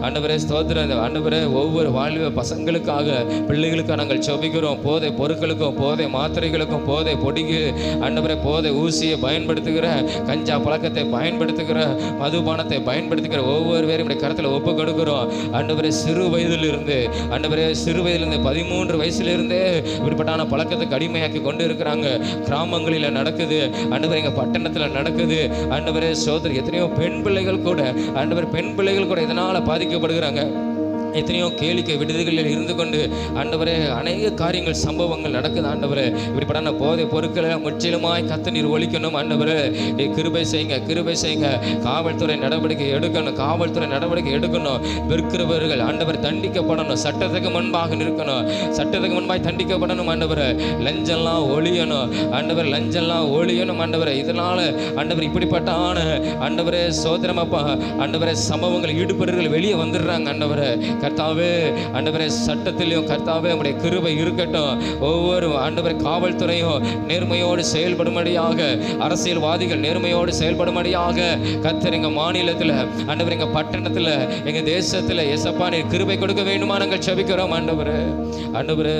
ஆண்டவரே சோதர ஆண்டவரே ஒவ்வொரு வாழ்வு பசங்களுக்காக பிள்ளைகளுக்காக நாங்கள் ஜெபிக்கிறோம். போதை பொருட்களுக்கும் போதை மாத்திரைகளுக்கும் போதை பொடிக்கு ஆண்டவரே போதை ஊசியை பயன்படுத்துகிற, கஞ்சா பழக்கத்தை பயன்படுத்துகிற, மதுபானத்தை பயன்படுத்துகிற ஒவ்வொரு பேரும் கருத்தில் ஒப்பு கொடுக்கிறோம். ஆண்டவரே சிறு வயதிலிருந்து ஆண்டவரே சிறு வயதிலிருந்து 13 வயசுலேருந்தே இப்படிப்பட்டான பழக்கத்துக்கு அடிமையாக்கி கொண்டு இருக்கிறாங்க. கிராமங்களில் நடக்குது ஆண்டவரே, எங்கள் பட்டணத்தில் நடக்குது ஆண்டவரே. சோதரி எத்தனையோ பெண் பிள்ளைகள் கூட ஆண்டவர் பெண் பிள்ளைகள் கூட இதனால் பாதிக்கப்படுகிறாங்க. எத்தனையோ கேளிக்கை விடுதிகளில் இருந்து கொண்டு ஆண்டவரே அநேக காரியங்கள் சம்பவங்கள் நடக்குது. ஆண்டவரே இப்படிப்பட்ட போதை பொருட்களை முற்றிலுமாய் கர்த்தர் நீர் ஒழிக்கணும். ஆண்டவரே கிருபை செய்யுங்க, கிருபை செய்யுங்க. காவல்துறை நடவடிக்கை எடுக்கணும், காவல்துறை நடவடிக்கை எடுக்கணும். விற்கிறவர்கள் ஆண்டவர் தண்டிக்கப்படணும், சட்டத்துக்கு முன்பாக நிற்கணும், சட்டத்துக்கு முன்பாக தண்டிக்கப்படணும். ஆண்டவரை லஞ்செல்லாம் ஒழியணும், ஆண்டவர் லஞ்செல்லாம் ஒழியணும். ஆண்டவரை இதனால் ஆண்டவர் இப்படிப்பட்ட ஆண்டவரே சோதரமப்பா ஆண்டவரே சம்பவங்கள் ஈடுபடுறவர்கள் வெளியே வந்துடுறாங்க. ஆண்டவரை கர்த்தாவே ஆண்டவரே சட்டத்திலையும் கர்த்தாவே உம்முடைய கிருபை இருக்கட்டும். ஒவ்வொரு ஆண்டவரே காவல்துறையும் நேர்மையோடு செயல்படும்படியாக, அரசியல்வாதிகள் நேர்மையோடு செயல்படும்படியாக கர்த்தர் எங்கள் மாநிலத்தில் ஆண்டவர் எங்கள் பட்டணத்தில் எங்கள் தேசத்தில் ஏசப்பா நீர் கிருபை கொடுக்க வேண்டுமா நாங்கள் ஜெபிக்கிறோம். ஆண்டவரே ஆண்டவரே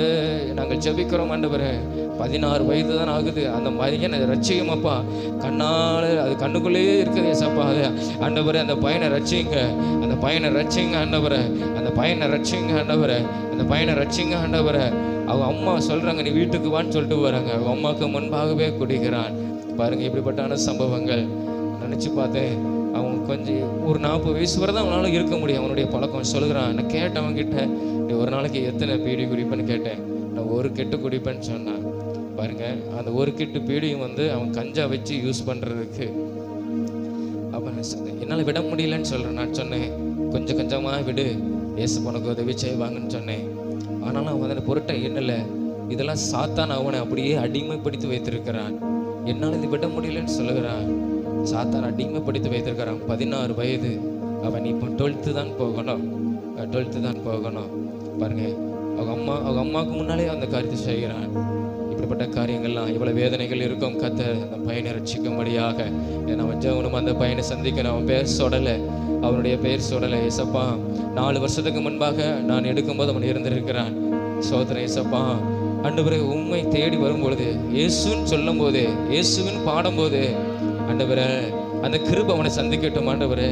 நாங்கள் ஜெபிக்கிறோம். ஆண்டவரே 16 வயது தான் ஆகுது. அந்த பையனை ரட்சிக்கும் அப்பா, கண்ணால் அது கண்ணுக்குள்ளேயே இருக்குது ஏசப்பா. அது ஆண்டவரே அந்த பையனை ரட்சிங்க, அந்த பையனை ரட்சிங்க ஆண்டவரை, அந்த பையனை ரட்சிங்க ஆண்டவரை, அந்த பையனை ரட்சிங்க ஆண்டவரை. அவங்க அம்மா சொல்கிறாங்க நீ வீட்டுக்கு வான்னு சொல்லிட்டு வராங்க. அவங்க அம்மாவுக்கு முன்பாகவே குடிக்கிறான். பாருங்கள் இப்படிப்பட்டான சம்பவங்கள் நினச்சி பார்த்தேன். அவன் கொஞ்சம் ஒரு 40 வயசு வரை தான் அவனால் இருக்க முடியும். அவனுடைய பழக்கம் சொல்லுகிறான். நான் கேட்டேன் அவன்கிட்ட, நீ ஒரு நாளைக்கு எத்தனை பீடி குடிப்பேன்னு கேட்டேன். நான் ஒரு கெட்டு குடிப்பேன்னு சொன்னான். பாருங்கள் அந்த ஒரு கெட்டு பீடியும் அவன் கஞ்சா வச்சு யூஸ் பண்ணுறதுக்கு. அப்போ என்னால் விட முடியலன்னு சொல்கிறேன். நான் சொன்னேன் கொஞ்சம் கொஞ்சமாக விடு, ஏசு உனக்கு உதவி செய்வாங்கன்னு சொன்னேன். ஆனாலும் அவன் அந்த பொருட்டை என்னல இதெல்லாம் சாத்தான் அவனை அப்படியே அடிமைப்படுத்தி வைத்திருக்கிறான். என்னால் இது விட முடியலன்னு சொல்லுகிறான். சாத்தான் அடிமைப்படுத்தி வைத்திருக்கிறான். 16 வயது, அவன் இப்போ 12th தான் போகணும், 12th தான் போகணும். பாருங்க, அவங்க அம்மாவுக்கு முன்னாலே அந்த காரியத்தை செய்கிறான். இப்படிப்பட்ட காரியங்கள்லாம் இவ்வளவு வேதனைகள் இருக்கும். கர்த்தர் அந்த பையனை ரட்சிக்கும்படியாக நம்ம ஜெபம், அந்த பையனை சந்திக்கணும். அவன் பேர் சொடலை, அவனுடைய பெயர் சொடலை. ஏசப்பா, 4 வருஷத்துக்கு முன்பாக நான் எடுக்கும்போது அவன் இருந்திருக்கிறான். சோதனை ஏசப்பா, ஆண்டவரே உண்மை தேடி வரும்பொழுது, இயேசுன்னு சொல்லும் போது, இயேசுவின் பாடும்போது, ஆண்டவரே அந்த கிருபை அவனை சந்திக்கட்டும். ஆண்டவரே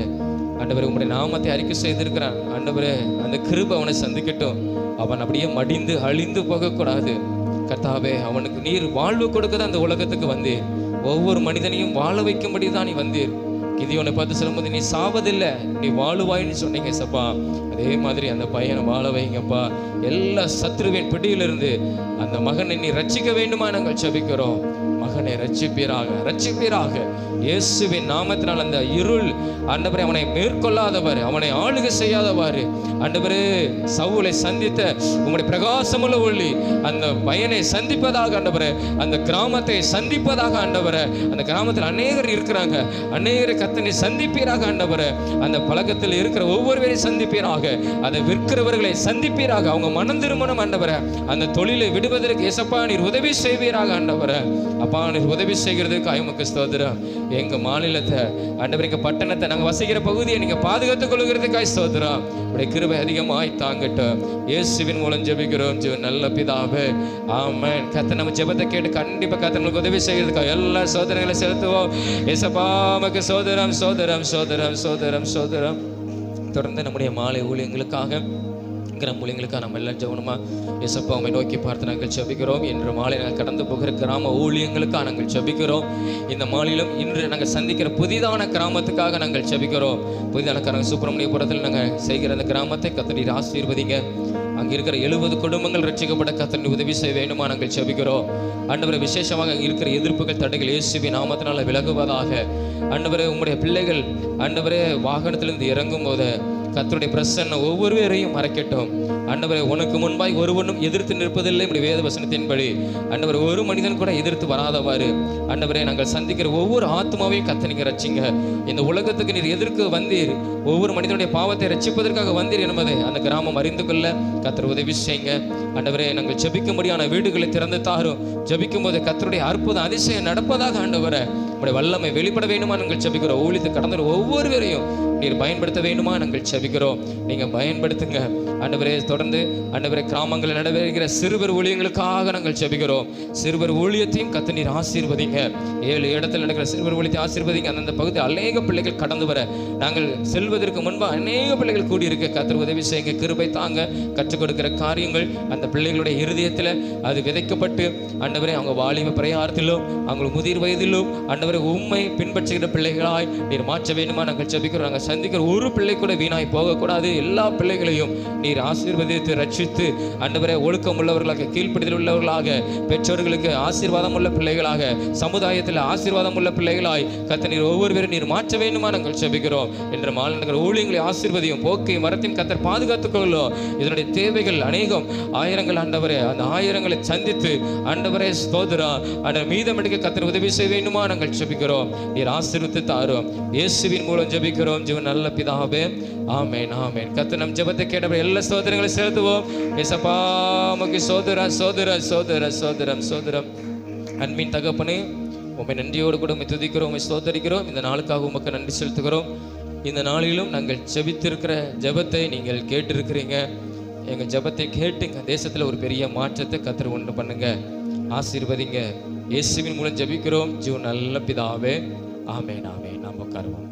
உங்களுடைய நாமத்தை அறிக்கை செய்திருக்கிறான். ஆண்டவரே அந்த கிருபை அவனை சந்திக்கட்டும். அவன் அப்படியே மடிந்து அழிந்து போகக்கூடாது. கர்த்தாவே, அவனுக்கு நீர் வாழ்வு கொடுக்க தான் அந்த உலகத்துக்கு வந்தீர். ஒவ்வொரு மனிதனையும் வாழ வைக்கும்படி தான் நீ வந்தீர். கிதியோனை பார்த்து சொல்லும்போது, நீ சாவதில்லை, நீ வாழுவாயின்னு சொன்னீங்க சப்பா. அதே மாதிரி அந்த பையனை வாழ வைங்கப்பா. எல்லா சத்ருவின் பிடியிலிருந்து அந்த மகனை நீ ரட்சிக்க வேண்டுமா நாங்கள் ஜெபிக்கிறோம். மகனை ரட்சிப்பீராக இயேசுவின் நாமத்தினால். அந்த இருள் ஆண்டவரே அவனை மேற்கொள்ளாதவர், அவனை ஆளுகை செய்யாதவாறு ஆண்டவரே சவுலை சந்தித்த உங்களுடைய பிரகாசமுள்ள ஒளி அந்த பையனை சந்திப்பதாக ஆண்டவரே, அந்த கிராமத்தை சந்திப்பதாக ஆண்டவரே. அந்த கிராமத்தில் அநேகர் இருக்கிறாங்க, அநேகரை கர்த்தனை சந்திப்பீராக ஆண்டவரே. அந்த பழக்கத்தில் இருக்கிற ஒவ்வொருவரையும் சந்திப்பீராக, அதை விற்கிறவர்களை சந்திப்பீராக. அவங்க மனம் திருமணம் ஆண்டவரே, அந்த தொழிலை விடுவதற்கு ஏசப்பா நீர் உதவி செய்வீராக ஆண்டவரே. அப்பா, நீர் உதவி செய்கிறதுக்கு உமக்கு ஸ்தோத்திரம். எங்க மாநிலத்தை ஆண்டவரே, எங்க பட்டணத்தை, நாங்கள் வசிக்கிற பகுதியை நீங்க பாதுகாத்துக் கொள்கிறதுக்காய் ஸ்தோத்திரம். உடைய கிருபை அதிகமாய் தாங்கட்டும். இயேசுவின் மூலம் ஜெபிக்கிறோம் நல்ல பிதாவே, ஆமென். கர்த்தர் நம்ம ஜெபத்தை கேட்டு கண்டிப்பா கர்த்தர் நமக்கு உதவி செய்கிறதுக்காக எல்லா சோதனைகளை செலுத்துவோம். ஏசப்பா உமக்கு சோதரம் சோதரம் சோதரம் சோதரம் சோதரம். தொடர்ந்து நம்முடைய மாலை ஊழியங்களுக்காக ஊழியங்களுக்காக நம்ம எல்லாம் ஜெபணுமா? ஏசப்பா உம்மை நோக்கி பார்த்து நாங்கள் ஜெபிக்கிறோம். இன்று மாலை நாங்கள் கடந்து போகிற கிராம ஊழியங்களுக்காக நாங்கள் ஜெபிக்கிறோம். இந்த மாலையிலும் இன்று நாங்கள் சந்திக்கிற புதிதான கிராமத்துக்காக நாங்கள் ஜெபிக்கிறோம். புதிதான சுப்பிரமணியபுரத்தில் நாங்கள் செய்கிற அந்த கிராமத்தை கர்த்தர் நீர் ஆசீர்வதிங்க. அங்கே இருக்கிற 70 குடும்பங்கள் ரட்சிக்கப்பட கர்த்தர் உதவி செய்ய வேண்டுமா நாங்கள் ஜெபிக்கிறோம். ஆண்டவரே, விசேஷமாக இருக்கிற எதிர்ப்புகள், தடைகள் இயேசுவின் நாமத்தினால விலகுவதாக. ஆண்டவரே, உம்முடைய பிள்ளைகள் ஆண்டவரே வாகனத்திலிருந்து இறங்கும் போது கர்த்தருடைய பிரசன்னம் ஒவ்வொருவரையும் மறைக்கட்டும். ஆண்டவரே, உனக்கு முன்பாய் ஒருவனும் எதிர்த்து நிற்பதில்லை இப்படி வேத வசனத்தின்படி. ஆண்டவரே, ஒரு மனிதன் கூட எதிர்த்து வராதவாறு ஆண்டவரே நாங்கள் சந்திக்கிற ஒவ்வொரு ஆத்மாவையும் கர்த்தர் நீங்க ரட்சிங்க. இந்த உலகத்துக்கு நீர் எதிர்க்க வந்தீர், ஒவ்வொரு மனிதனுடைய பாவத்தை ரட்சிப்பதற்காக வந்தீர் என்பதை அந்த கிராமம் அறிந்து கொள்ள கர்த்தர் உதவி செய்யுங்க. ஆண்டவரே, நாங்கள் ஜெபிக்கும்படியான வீடுகளை திறந்து தாரும். ஜெபிக்கும் போது கர்த்தருடைய அற்புதம் அதிசயம் நடப்பதாக ஆண்டவரே உங்களுடைய வல்லமை வெளிப்பட வேண்டுமா நாங்கள் ஜெபிக்கிறோம். ஊழியத்தை கடந்த ஒவ்வொருவரையும் நீர் பயன்படுத்த வேண்டுமா நாங்கள் ஜெபிக்கிறோம். நீங்க பயன்படுத்துங்க ஆண்டவரே. தொடர்ந்து ஆண்டவரே கிராமங்களில் நடைபெறுகிற சிறுவர் ஊழியங்களுக்காக நாங்கள் ஜெபிக்கிறோம். சிறுவர் ஊழியத்தையும் கர்த்தர் நீர் ஆசீர்வதிங்க. 7 இடத்தில் நடக்கிற சிறுவர் ஊழியத்தை ஆசீர்வதிங்க. அந்த பகுதி அநேக பிள்ளைகள் கடந்து வர நாங்கள் செல்வதற்கு முன்பு அநேக பிள்ளைகள் கூடியிருக்க கர்த்தர் உதவி செய்யுங்க. கிருபை தாங்க. கற்றுக் கொடுக்கிற காரியங்கள் அந்த பிள்ளைகளுடைய இருதயத்தில் அது விதைக்கப்பட்டு ஆண்டவரே அவங்க வாலிப பிரயாரத்திலும் அவங்க முதிர் வயதிலும் ஆண்டவரை உண்மை பின்பற்றுகிற பிள்ளைகளாய் நீர் மாற்ற வேண்டுமா நாங்கள் ஜெபிக்கிறோம். நாங்கள் சந்திக்கிற ஒரு பிள்ளை கூட வீணாய் போகக்கூடாது. எல்லா பிள்ளைகளையும் நீர் ஆசீர்வதித்து ரட்சித்து ஆண்டவரே ஒழுக்கம் உள்ளவர்களாக, கீழ்ப்படிதல் உள்ளவர்களாக, பெற்றோர்களுக்கு ஆசீர்வாதம் உள்ள பிள்ளைகளாக, சமுதாயத்தில் ஆசீர்வாதம் உள்ள பிள்ளைகளாய் கர்த்தர் நீர் ஒவ்வொருவரும் நீர் மாற்ற வேண்டுமா நாங்கள் ஜெபிக்கிறோம். என்ற மாநில ஊழியங்களை ஆசீர்வதியும். போக்கையும் மரத்தையும் கர்த்தர் பாதுகாத்துக் கொள்ளும். இதனுடைய தேவைகள் அநேகம் ஆயிரங்கள் ஆண்டவரே, அந்த ஆயிரங்களை சந்தித்து ஆண்டவரே ஸ்தோத்திரம் ஆண்டவர் மீதம் எடுக்க கர்த்தர் உதவி செய்ய வேண்டுமா நாங்கள் ஜெபிக்கிறோம். நீர் ஆசீர்வதித்து தாரும். இயேசுவின் மூலம் ஜெபிக்கிறோம் நல்ல பிதாவே, ஆமென் ஆமென். கர்த்தர் நம் ஜெபத்தை கேட்டவர் எல்லா சோதனைகளை செலுத்துவோம். ஏசப்பா உமக்கு சோதரம் சோதரம் சோதரம் சோதரம் சோதரம். அன்பின் தகப்பனே, உம்மை நன்றியோடு கூட உம்மை துதிக்கிறோம், உம்மை ஸ்தோத்தரிக்கிறோம். இந்த நாளுக்காக உமக்கு நன்றி செலுத்துகிறோம். இந்த நாளிலும் நாங்கள் ஜெபித்திருக்கிற ஜெபத்தை நீங்கள் கேட்டிருக்கிறீங்க. எங்கள் ஜெபத்தை கேட்டு எங்கள் தேசத்தில் ஒரு பெரிய மாற்றத்தை கர்த்தர் உண்டு பண்ணுங்க, ஆசீர்வதிங்க. இயேசுவின் மூலம் ஜெபிக்கிறோம் நல்ல பிதாவே, ஆமென் ஆமென். நாம் உட்காருவோம்.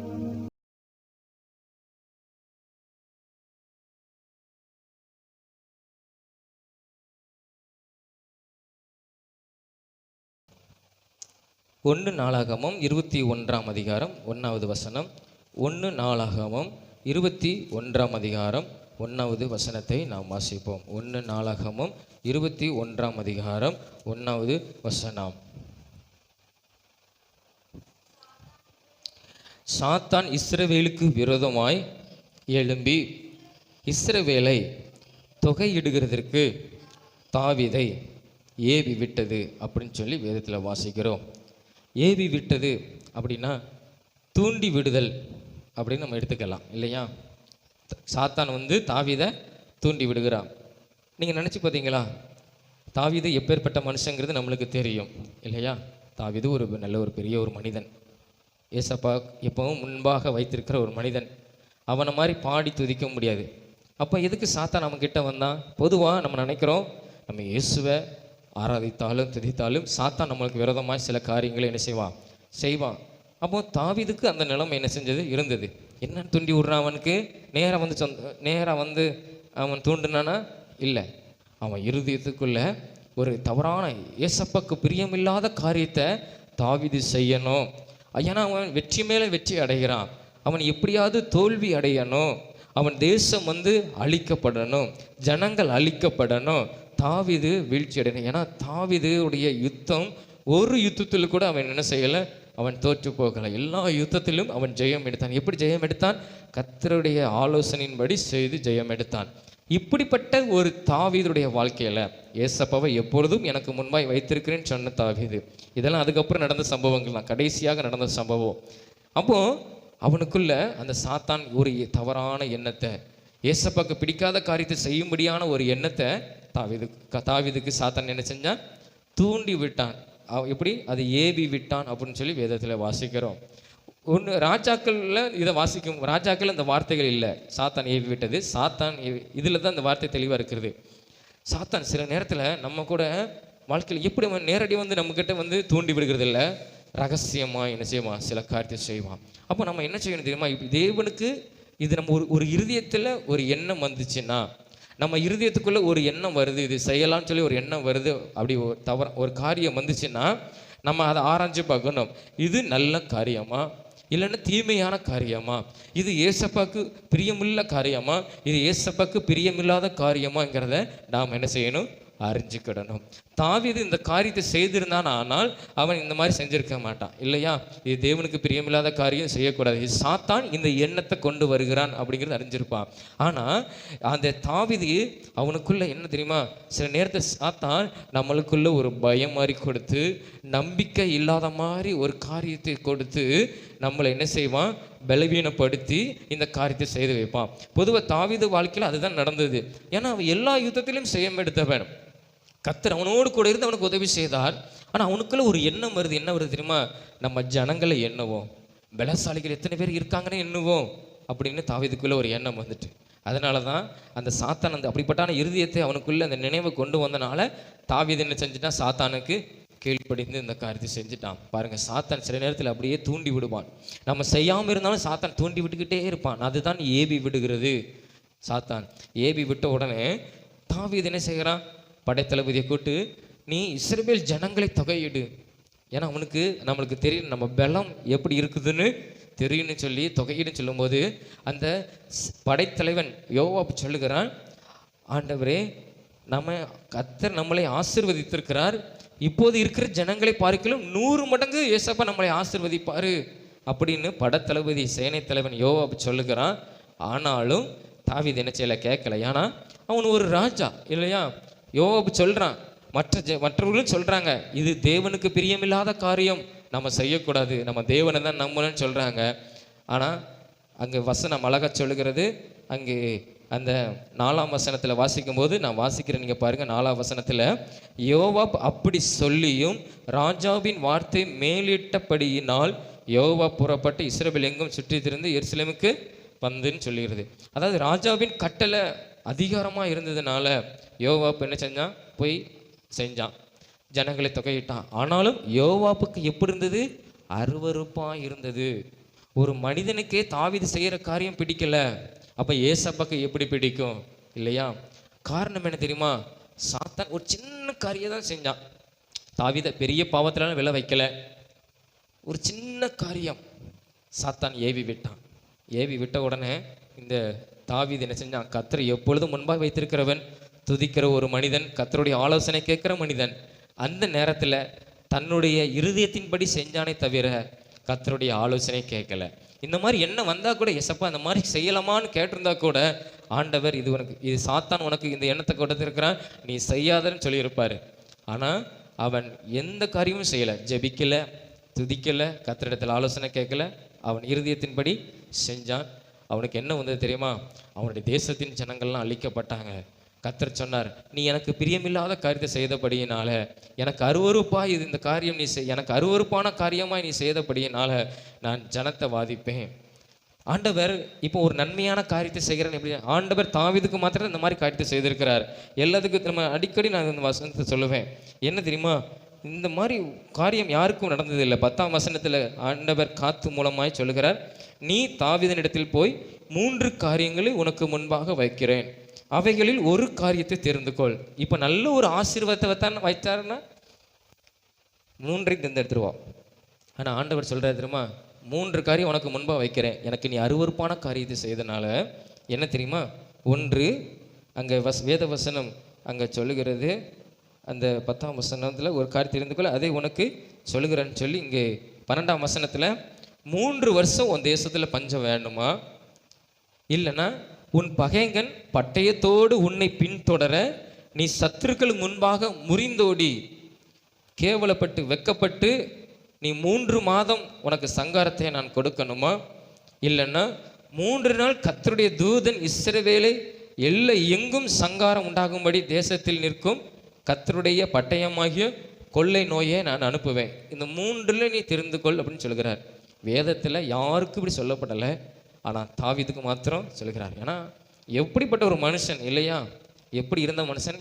ஒன்று நாளாகமம் 21ஆம் அதிகாரம் 1வது வசனம். 1 நாளாகமம் 21ஆம் அதிகாரம் 1வது வசனத்தை நாம் வாசிப்போம். 1 நாளாகமம் 21ஆம் அதிகாரம் 1வது வசனம். சாத்தான் இஸ்ரவேலுக்கு விரோதமாய் எழும்பி இஸ்ரவேலை தொகையிடுகிறதற்கு தாவீதை ஏவி விட்டது அப்படின்னு சொல்லி வேதத்தில் வாசிக்கிறோம். ஏவி விட்டது அப்படின்னா தூண்டி விடுதல் அப்படின்னு நம்ம எடுத்துக்கலாம் இல்லையா? சாத்தான் தாவீதை தூண்டி விடுகிறான். நீங்கள் நினச்சி பார்த்தீங்களா? தாவீது எப்பேற்பட்ட மனுஷங்கிறது நம்மளுக்கு தெரியும் இல்லையா? தாவீது நல்ல ஒரு பெரிய ஒரு மனிதன், ஏசப்பா எப்பவும் முன்பாக வைத்திருக்கிற ஒரு மனிதன். அவனை மாதிரி பாடி துதிக்க முடியாது. அப்போ எதுக்கு சாத்தான் நம்ம கிட்ட வந்தான்? பொதுவாக நம்ம நினைக்கிறோம், நம்ம இயேசுவை ஆராதித்தாலும் துதித்தாலும் சாத்தான் நம்மளுக்கு விரோதமாக சில காரியங்களை என்ன செய்வான். அப்போ தாவீதுக்கு அந்த நிலைமை என்ன செஞ்சது இருந்தது. என்னன்னு தூண்டி விடுறான்? அவனுக்கு நேராக அவன் தூண்டுனானா? இல்லை, அவன் இருதயத்துக்குள்ள ஒரு தவறான ஏசப்பாக்கு பிரியமில்லாத காரியத்தை தாவீது செய்யணும். ஏன்னா அவன் வெற்றி மேலே வெற்றி அடைகிறான். அவன் எப்படியாவது தோல்வி அடையணும். அவன் தேசம் அழிக்கப்படணும், ஜனங்கள் அழிக்கப்படணும், தாவீது வீழ்ச்சி அடையணும். ஏன்னா தாவீதுடைய யுத்தம் ஒரு யுத்தத்தில் கூட அவன் என்ன செய்யலை, அவன் தோற்று போகலை. எல்லா யுத்தத்திலும் அவன் ஜெயம் எடுத்தான். எப்படி ஜெயம் எடுத்தான்? கர்த்தருடைய ஆலோசனையின்படி செய்து ஜெயம் எடுத்தான். இப்படிப்பட்ட ஒரு தாவீதுடைய வாழ்க்கையில் ஏசப்பாவை எப்பொழுதும் எனக்கு முன்பாய் வைத்திருக்கிறேன்னு சொன்ன தாவீது. இதெல்லாம் அதுக்கப்புறம் நடந்த சம்பவங்கள் தான், கடைசியாக நடந்த சம்பவம். அப்போது அவனுக்குள்ள அந்த சாத்தான் ஒரு தவறான எண்ணத்தை, ஏசப்பாக்கு பிடிக்காத காரியத்தை செய்யும்படியான ஒரு எண்ணத்தை தாவீதுக்கு சாத்தான் என்ன செஞ்சான்? தூண்டி விட்டான். எப்படி? அது ஏவி விட்டான் அப்படின்னு சொல்லி வேதத்தில் வாசிக்கிறோம். ராஜாக்களில் இதை வாசிக்கும், ராஜாக்கள் அந்த வார்த்தைகள் இல்லை, சாத்தான் ஏவி விட்டது. இதில் தான் அந்த வார்த்தை தெளிவாக இருக்கிறது. சாத்தான் சில நேரத்தில் நம்ம கூட வாழ்க்கையில் எப்படி நேரடி நம்மக்கிட்ட தூண்டி விடுகிறது இல்லை, ரகசியமாக என்ன செய்வான்? சில காரியத்தை செய்வான். அப்போ நம்ம என்ன செய்யணும் தெரியுமா? தேவனுக்கு இது நம்ம ஒரு இருதயத்தில் ஒரு எண்ணம் வந்துச்சுன்னா, நம்ம இருதயத்துக்குள்ளே ஒரு எண்ணம் வருது, இது செய்யலாம்னு சொல்லி ஒரு எண்ணம் வருது, அப்படி ஒரு காரியம் வந்துச்சுன்னா நம்ம அதை ஆராய்ச்சி பார்க்கணும். இது நல்ல காரியமா இல்லைன்னா தீமையான காரியமா? இது ஏசப்பாக்கு பிரியமில்ல காரியமா? இது ஏசப்பாக்கு பிரியமில்லாத காரியமாங்கிறத நாம் என்ன செய்யணும்? அறிஞ்சிக்கிடணும். தாவீது இந்த காரியத்தை செய்திருந்தான், ஆனால் அவன் இந்த மாதிரி செஞ்சிருக்க மாட்டான் இல்லையா? இது தேவனுக்கு பிரியமில்லாத காரியம் செய்யக்கூடாது, இது சாத்தான் இந்த எண்ணத்தை கொண்டு வருகிறான் அப்படிங்கிறது அறிஞ்சிருப்பான். ஆனால் அந்த தாவீது அவனுக்குள்ள என்ன தெரியுமா? சில நேரத்தை சாத்தான் நம்மளுக்குள்ள ஒரு பயம் மாதிரி கொடுத்து, நம்பிக்கை இல்லாத மாதிரி ஒரு காரியத்தை கொடுத்து நம்மளை என்ன செய்வான்? பலவீனப்படுத்தி இந்த காரியத்தை செய்து வைப்பான். பொதுவாக தாவீது வாழ்க்கையில் அதுதான் நடந்தது. ஏன்னா அவன் எல்லா யுத்தத்திலும் செய்ய எடுத்தவன். கர்த்தர் அவனோடு கூட இருந்து அவனுக்கு உதவி செய்தார். ஆனால் அவனுக்குள்ள ஒரு எண்ணம் வருது. என்ன வருது தெரியுமா? நம்ம ஜனங்களை எண்ணுவோம், பலசாலிகள் எத்தனை பேர் இருக்காங்கன்னு எண்ணுவோம் அப்படின்னு தாவீதுக்குள்ள ஒரு எண்ணம் வந்துட்டு, அதனால தான் அந்த சாத்தான் அப்படிப்பட்டான இருதயத்தை அவனுக்குள்ள அந்த நினைவை கொண்டு வந்தனால தாவீது என்ன செஞ்சுட்டான்? சாத்தானுக்கு கீழ்ப்படிந்து இந்த காரியத்தை செஞ்சுட்டான். பாருங்கள், சாத்தான் சில நேரத்தில் அப்படியே தூண்டி விடுவான். நம்ம செய்யாமல் இருந்தாலும் சாத்தான் தூண்டி விட்டுக்கிட்டே இருப்பான். அதுதான் ஏவி விடுகிறது. சாத்தான் ஏவி விட்ட உடனே தாவீது என்ன செய்கிறான்? படைத்தளபதியை கூட்டு, நீ இஸ்ரவேல் ஜனங்களை தொகையிடு. ஏன்னா நம்மளுக்கு தெரியும் நம்ம பலம் எப்படி இருக்குதுன்னு தெரியும்னு சொல்லி தொகையிடுன்னு சொல்லும்போது அந்த படைத்தலைவன் யோவாப் சொல்லுகிறான், ஆண்டவரே, கர்த்தர் நம்மளை ஆசீர்வதித்திருக்கிறார், இப்போது இருக்கிற ஜனங்களை பார்க்கலும் 100 மடங்கு ஏசப்பா நம்மளை ஆசீர்வதிப்பாரு அப்படின்னு படத்தளபதி சேனை தலைவன் யோவாப் சொல்லுகிறான். ஆனாலும் தாவீது என்ன செய்யலை? கேட்கல. ஏன்னா அவன் ஒரு ராஜா இல்லையா? யோவாப் சொல்றான், மற்றவர்களும் சொல்றாங்க, இது தேவனுக்கு பிரியமில்லாத காரியம், நம்ம செய்யக்கூடாது, நம்ம தேவனை தான் நம்பணும்னு சொல்றாங்க. ஆனால் அங்கே வசனம் அழகா சொல்லுகிறது. அங்கே அந்த 4ஆம் வசனத்தில் வாசிக்கும் போது நான் வாசிக்கிறேன், நீங்கள் பாருங்கள். 4ஆம் வசனத்தில், யோவாப் அப்படி சொல்லியும் ராஜாவின் வார்த்தை மேலிட்டபடியினால் யோவாப் புறப்பட்டு இஸ்ரவேல் எங்கும் சுற்றி திரிந்து எருசலேமுக்கு வந்துன்னு சொல்லுகிறது. அதாவது ராஜாவின் கட்டளை அதிகாரமாக இருந்ததுனால யோவாப் என்ன செஞ்சான்? போய் செஞ்சான், ஜனங்களை தொகையிட்டான். ஆனாலும் யோவாப்புக்கு எப்படி இருந்தது? அருவருப்பாக இருந்தது. ஒரு மனிதனுக்கே தாவீது செய்கிற காரியம் பிடிக்கல, அப்போ ஏசப்பாக்கு எப்படி பிடிக்கும் இல்லையா? காரணம் என்ன தெரியுமா? சாத்தான் ஒரு சின்ன காரியம் தான் செஞ்சான். தாவீதை பெரிய பாவத்திலாம் விழ வைக்கல, ஒரு சின்ன காரியம் சாத்தான் ஏவி விட்டான். ஏவி விட்ட உடனே இந்த தாவீது என்ன செஞ்சான்? கர்த்தரை எப்பொழுதும் முன்பாக வைத்திருக்கிறவன், துதிக்கிற ஒரு மனிதன், கர்த்தருடைய ஆலோசனை கேட்குற மனிதன், அந்த நேரத்தில் தன்னுடைய இருதயத்தின்படி செஞ்சானே தவிர கர்த்தருடைய ஆலோசனை கேட்கல. இந்த மாதிரி என்ன வந்தால் கூட, எசப்பா இந்த மாதிரி செய்யலாமான்னு கேட்டிருந்தா கூட ஆண்டவர் இது சாத்தான் உனக்கு இந்த எண்ணத்தை கொடுத்துருக்கிறான், நீ செய்யாதன்னு சொல்லியிருப்பார். ஆனால் அவன் எந்த காரியமும் செய்யலை, ஜெபிக்கலை, துதிக்கலை, கர்த்தரிடத்தில் ஆலோசனை கேட்கல, அவன் இருதயத்தின்படி செஞ்சான். அவனுக்கு என்ன வந்தது தெரியுமா? அவனுடைய தேசத்தின் ஜனங்கள்லாம் அழிக்கப்பட்டாங்க. கர்த்தர் சொன்னார், நீ எனக்கு பிரியமில்லாத காரியத்தை செய்தபடியினால, எனக்கு அருவருப்பா இந்த காரியம் எனக்கு அருவருப்பான காரியமாய் நீ செய்தபடியினால நான் ஜனத்தை வாதிப்பேன். ஆண்டவர் இப்போ ஒரு நன்மையான காரியத்தை செய்கிறேன்னு எப்படி? ஆண்டவர் தாவீதுக்கு மாத்திரம் இந்த மாதிரி காரியத்தை செய்திருக்கிறார். எல்லாத்துக்கும் நம்ம அடிக்கடி நான் இந்த வசனத்தை சொல்லுவேன். என்ன தெரியுமா? இந்த மாதிரி காரியம் யாருக்கும் நடந்ததில்லை. 10ஆம் வசனத்தில் ஆண்டவர் காத்து மூலமாய் சொல்லுகிறார், நீ தாவீதினிடத்தில் போய் 3 காரியங்களை உனக்கு முன்பாக வைக்கிறேன், அவைகளில் ஒரு காரியத்தை தெரிந்து கொள். இப்போ நல்ல ஒரு ஆசீர்வாதத்தை வைத்தான் வைத்தாருன்னா 3ஐயும் தேர்ந்தெடுத்துருவோம். ஆனால் ஆண்டவர் சொல்கிறார் தெரியுமா, 3 காரியம் உனக்கு முன்பாக வைக்கிறேன். எனக்கு நீ அருவருப்பான காரியத்தை செய்தனால என்ன தெரியுமா? 1 அங்கே வேத வசனம் அங்கே சொல்லுகிறது, அந்த 10ஆம் வசனத்தில் ஒரு காரியம் தெரிந்து கொள்ள அதை உனக்கு சொல்லுகிறேன்னு சொல்லி, இங்கே 12ஆம் வசனத்தில் 3 வருஷம் உன் தேசத்தில் பஞ்சம் வேணுமா, இல்லைன்னா உன் பகைங்கன் பட்டயத்தோடு உன்னை பின்தொடர நீ சத்துருக்கள் முன்பாக முறிந்தோடி கேவலப்பட்டு வெக்கப்பட்டு நீ 3 மாதம் உனக்கு சங்காரத்தை நான் கொடுக்கணுமா, இல்லைன்னா 3 நாள் கர்த்தருடைய தூதன் இஸ்ரவேலை எல்லை எங்கும் சங்காரம் உண்டாகும்படி தேசத்தில் நிற்கும் கர்த்தருடைய பட்டயமாகிய கொள்ளை நோயை நான் அனுப்புவேன். இந்த 3ல் நீ தெரிந்து கொள் அப்படின்னு சொல்கிறார். வேதத்தில் யாருக்கும் இப்படி சொல்லப்படலை, ஆனால் தாவீதுக்கு மாத்திரம் சொல்கிறார். ஏன்னா எப்படிப்பட்ட ஒரு மனுஷன் இல்லையா? எப்படி இருந்த மனுஷன்,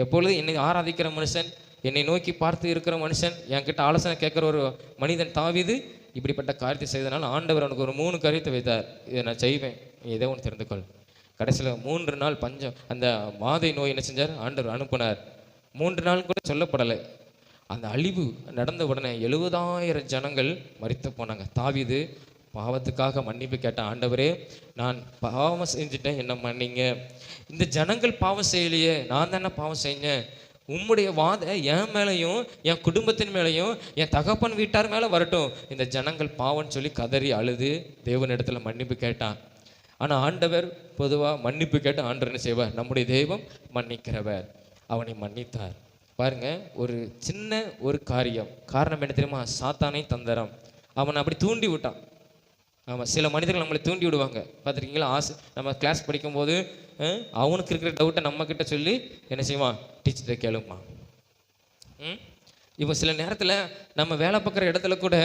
எப்பொழுது என்னை ஆராதிக்கிற மனுஷன், என்னை நோக்கி பார்த்து இருக்கிற மனுஷன், என்கிட்ட ஆலோசனை கேட்குற ஒரு மனிதன் தாவீது இப்படிப்பட்ட காரியத்தை செய்தனால ஆண்டவர் அவனுக்கு ஒரு 3 காரியத்தை வைத்தார். இதை நான் செய்வேன், இதை ஒன்று தெரிந்துக்கொள். கடைசியில் 3 நாள் பஞ்சம், அந்த மாதை நோய் என்ன செஞ்சார்? ஆண்டவர் அனுப்பினார். 3 நாள் கூட சொல்லப்படலை. அந்த அழிவு நடந்த உடனே 70,000 ஜனங்கள் மரித்து போனாங்க. தாவீது பாவத்துக்காக மன்னிப்பு கேட்ட, ஆண்டவரே நான் பாவம் செஞ்சுட்டேன், என்ன மன்னிங்க. இந்த ஜனங்கள் பாவம் செய்யலையே, நான் தானே பாவம் செஞ்சேன். உம்முடைய வாதை என் மேலேயும் என் குடும்பத்தின் மேலேயும் என் தகப்பன் வீட்டார் மேலே வரட்டும். இந்த ஜனங்கள் பாவம்னு சொல்லி கதறி அழுது தேவனிடத்தில் மன்னிப்பு கேட்டான். ஆனால் ஆண்டவர் பொதுவாக மன்னிப்பு கேட்டு ஆண்டவர் என்ன செய்வார்? நம்முடைய தெய்வம் மன்னிக்கிறவர். அவனை மன்னித்தார். பாருங்க, ஒரு சின்ன ஒரு காரணம் என்ன தெரியுமா? சாத்தானை தந்திரம். அவனை அப்படி தூண்டி விட்டான். ஆமாம், சில மனிதர்கள் நம்மளை தூண்டி விடுவாங்க, பார்த்துருக்கீங்களா? நம்ம கிளாஸ் படிக்கும்போது அவனுக்கு இருக்கிற டவுட்டை நம்மக்கிட்ட சொல்லி என்ன செய்வான்? டீச்சர்கிட்ட கேளுமா. இப்போ சில நேரத்தில் நம்ம வேலை பார்க்குற இடத்துல கூட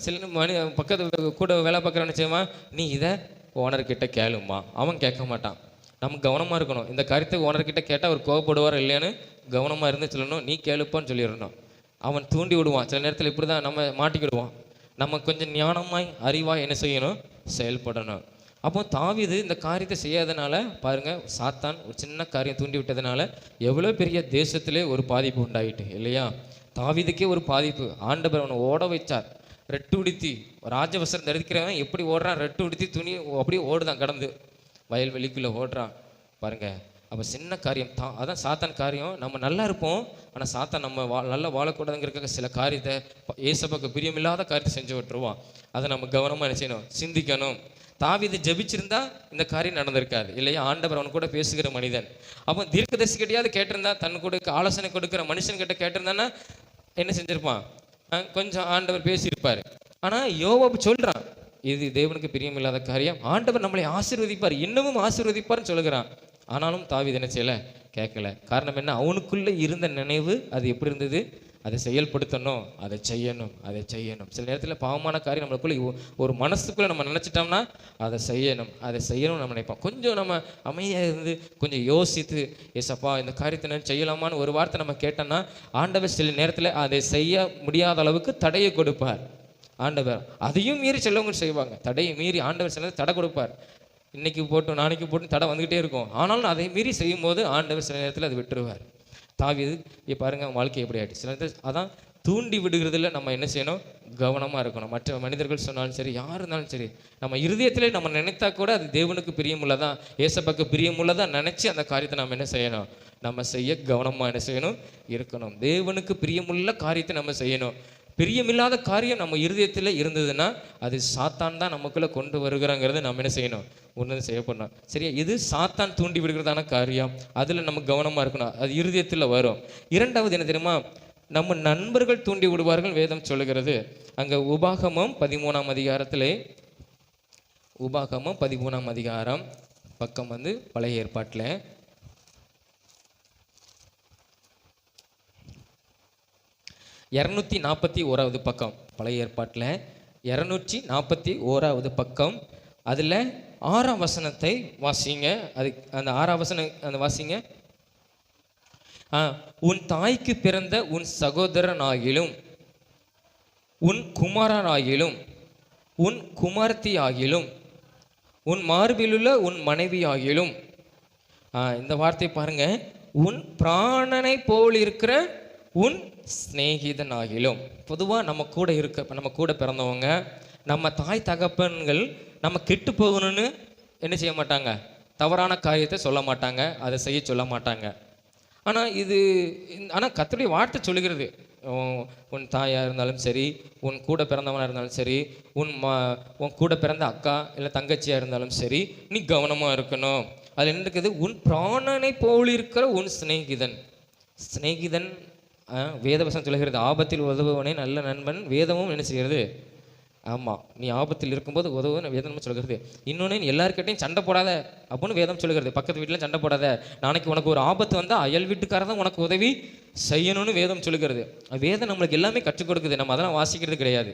சில பக்கத்து கூட வேலை பார்க்குறன்னு செய்வான், நீ இதை ஓனர்கிட்ட கேளுமா. அவன் கேட்க மாட்டான். நம்ம கவனமாக இருக்கணும். இந்த காரியத்தை ஓனர்கிட்ட கேட்டால் அவர் கோவப்படுவார் இல்லையான்னு கவனமாக இருந்து சொல்லணும். நீ கேளுப்பான்னு சொல்லிடணும். அவன் தூண்டி விடுவான். சில நேரத்தில் இப்படி தான் நம்ம மாட்டிக்கிடுவான். நம்ம கொஞ்சம் ஞானமாய் அறிவாய் என்ன செய்யணும்? செயல்படணும். அப்போ தாவீது இந்த காரியத்தை செய்யாதனால பாருங்க, சாத்தான் ஒரு சின்ன காரியம் தூண்டி விட்டதுனால எவ்வளோ பெரிய தேசத்திலே ஒரு பாதிப்பு உண்டாயிட்டு இல்லையா? தாவீதுக்கே ஒரு பாதிப்பு. ஆண்டவர் அவனை ஓட வைச்சார். ரெட்டு உடுத்தி ராஜவசரம் தரிக்கிறவன் எப்படி ஓடுறான்? ரெட்டு உடுத்தி துணி அப்படியே ஓடுதான், கடந்து வயல்வெளிக்குள்ளே ஓடுறான் பாருங்க. அப்போ சின்ன காரியம் தான், அதான் சாத்தான் காரியம். நம்ம நல்லா இருப்போம், ஆனால் சாத்தான் நம்ம நல்லா வாழக்கூடாதுங்கிறதுக்காக சில காரியத்தை, ஏசப்பாக்கு பிரியமில்லாத காரியத்தை செஞ்சு விட்டுருவான். அதை நம்ம கவனமாக என்ன செய்யணும்? சிந்திக்கணும். தாவீது ஜெபிச்சிருந்தா இந்த காரியம் நடந்திருக்காது இல்லையா? ஆண்டவர் அவன் கூட பேசுகிற மனிதன். அப்போ தீர்க்கதரிசி கிட்டையாவது கேட்டிருந்தா, தன் கூட ஆலோசனை கொடுக்குற மனுஷன்கிட்ட கேட்டிருந்தான்னா என்ன செஞ்சிருப்பான்? கொஞ்சம் ஆண்டவர் பேசியிருப்பார். ஆனால் யோவாப் சொல்கிறான், இது தேவனுக்கு பிரியமில்லாத காரியம், ஆண்டவர் நம்மளை ஆசீர்வதிப்பார், இன்னமும் ஆசீர்வதிப்பார்னு சொல்லுகிறான். ஆனாலும் தாவீது என்ன செய்யலை? கேட்கல. காரணம் என்ன? அவனுக்குள்ளே இருந்த நினைவு அது எப்படி இருந்தது? அதை செயல்படுத்தணும், அதை செய்யணும். சில நேரத்தில் பாவமான காரியம் நம்மளுக்குள்ளே ஒரு மனசுக்குள்ளே நம்ம நினச்சிட்டோம்னா அதை செய்யணும்னு நம்ம நினைப்போம். கொஞ்சம் நம்ம அமைதியாக இருந்து கொஞ்சம் யோசித்து, ஏசப்பா இந்த காரியத்தை நான் செய்யலாமான்னு ஒரு வார்த்தை நம்ம கேட்டோம்னா ஆண்டவர் சில நேரத்தில் அதை செய்ய முடியாத அளவுக்கு தடையை கொடுப்பார். ஆண்டவர் அதையும் மீறி செல்லவங்க செய்வாங்க. தடையை மீறி ஆண்டவர் சில தடை கொடுப்பார். இன்னைக்கு போட்டும் நாளைக்கு போட்டும் தடை வந்துக்கிட்டே இருக்கும். ஆனாலும் அதை மீறி செய்யும் போது ஆண்டவர் சில நேரத்தில் அது விட்டுருவார். தாவீது இப்போ பாருங்க, வாழ்க்கை எப்படி ஆகிட்டு. சில நேரத்தில் அதான் தூண்டி விடுகிறதுல நம்ம என்ன செய்யணும்? கவனமாக இருக்கணும். மற்ற மனிதர்கள் சொன்னாலும் சரி, யார் இருந்தாலும் சரி, நம்ம இருதயத்திலே நம்ம நினைத்தா கூட அது தேவனுக்கு பிரியமுள்ளதான், ஏசப்பாக்கு பிரியமுள்ளதான் நினச்சி அந்த காரியத்தை நம்ம என்ன செய்யணும்? நம்ம செய்ய கவனமாக என்ன செய்யணும்? இருக்கணும். தேவனுக்கு பிரியமுள்ள காரியத்தை நம்ம செய்யணும். பிரியமில்லாத காரியம் நம்ம இருதயத்தில் இருந்ததுன்னா அது சாத்தான் தான் நமக்குள்ளே கொண்டு வருகிறாங்கிறத நம்ம என்ன செய்யணும்? ஒன்று செய்யப்படணும். சரியா? இது சாத்தான் தூண்டி விடுகிறதான காரியம், அதில் நம்ம கவனமாக இருக்கணும். அது இருதயத்தில் வரும். இரண்டாவது என்ன தெரியுமா? நம்ம நண்பர்கள் தூண்டி விடுவார்கள் வேதம் சொல்லுகிறது. அங்கே உபாகமம் 13ஆம் அதிகாரத்திலே, உபாகமம் 13ஆம் அதிகாரம் பக்கம் வந்து பழைய ஏற்பாட்டில் 241வது பக்கம், பழைய ஏற்பாட்டில் 241வது பக்கம், அதில் 6ஆம் வசனத்தை வாசிங்க. அது அந்த 6ஆம் வசனம் அந்த வாசிங்க. உன் தாய்க்கு பிறந்த உன் சகோதரனாகிலும் உன் குமாரனாகிலும் உன் குமார்த்தி ஆகிலும் உன் மார்பிலுள்ள உன் மனைவி ஆகிலும், இந்த வார்த்தை பாருங்க, உன் பிராணனை போல் இருக்கிற உன் சிநேகிதன் ஆகிலும். பொதுவாக நம்ம கூட பிறந்தவங்க, நம்ம தாய் தகப்பன்கள் நம்ம கெட்டு போகணும்னு என்ன செய்ய மாட்டாங்க, தவறான காரியத்தை சொல்ல மாட்டாங்க, அதை செய்ய சொல்ல மாட்டாங்க. ஆனால் கர்த்தருடைய வார்த்தை சொல்லுகிறது, உன் தாயாக இருந்தாலும் சரி, உன் கூட பிறந்தவனாக இருந்தாலும் சரி, உன் கூட பிறந்த அக்கா இல்லை தங்கச்சியாக இருந்தாலும் சரி, நீ கவனமாக இருக்கணும். அதில் என்ன இருக்குது, உன் பிராணனை போல் இருக்கிற உன் சிநேகிதன். சிநேகிதன் வேதவசம் சொல்லுகிறது, ஆபத்தில் உதவுவனே நல்ல நண்பன். வேதமும் என்ன செய்கிறது, ஆமாம், நீ ஆபத்தில் இருக்கும்போது உதவுன்னு வேதம் சொல்கிறது. இன்னொன்று, நீ எல்லாருக்கிட்டையும் சண்டை போடாத அப்படின்னு வேதம் சொல்லுகிறது. பக்கத்து வீட்டில் சண்டை போடாத, நாளைக்கு உனக்கு ஒரு ஆபத்து வந்தால் அயல் வீட்டுக்காரர் தான் உனக்கு உதவி செய்யணும்னு வேதம் சொல்லுகிறது. வேதம் நம்மளுக்கு எல்லாமே கற்றுக் கொடுக்குது, நம்ம அதெல்லாம் வாசிக்கிறது கிடையாது.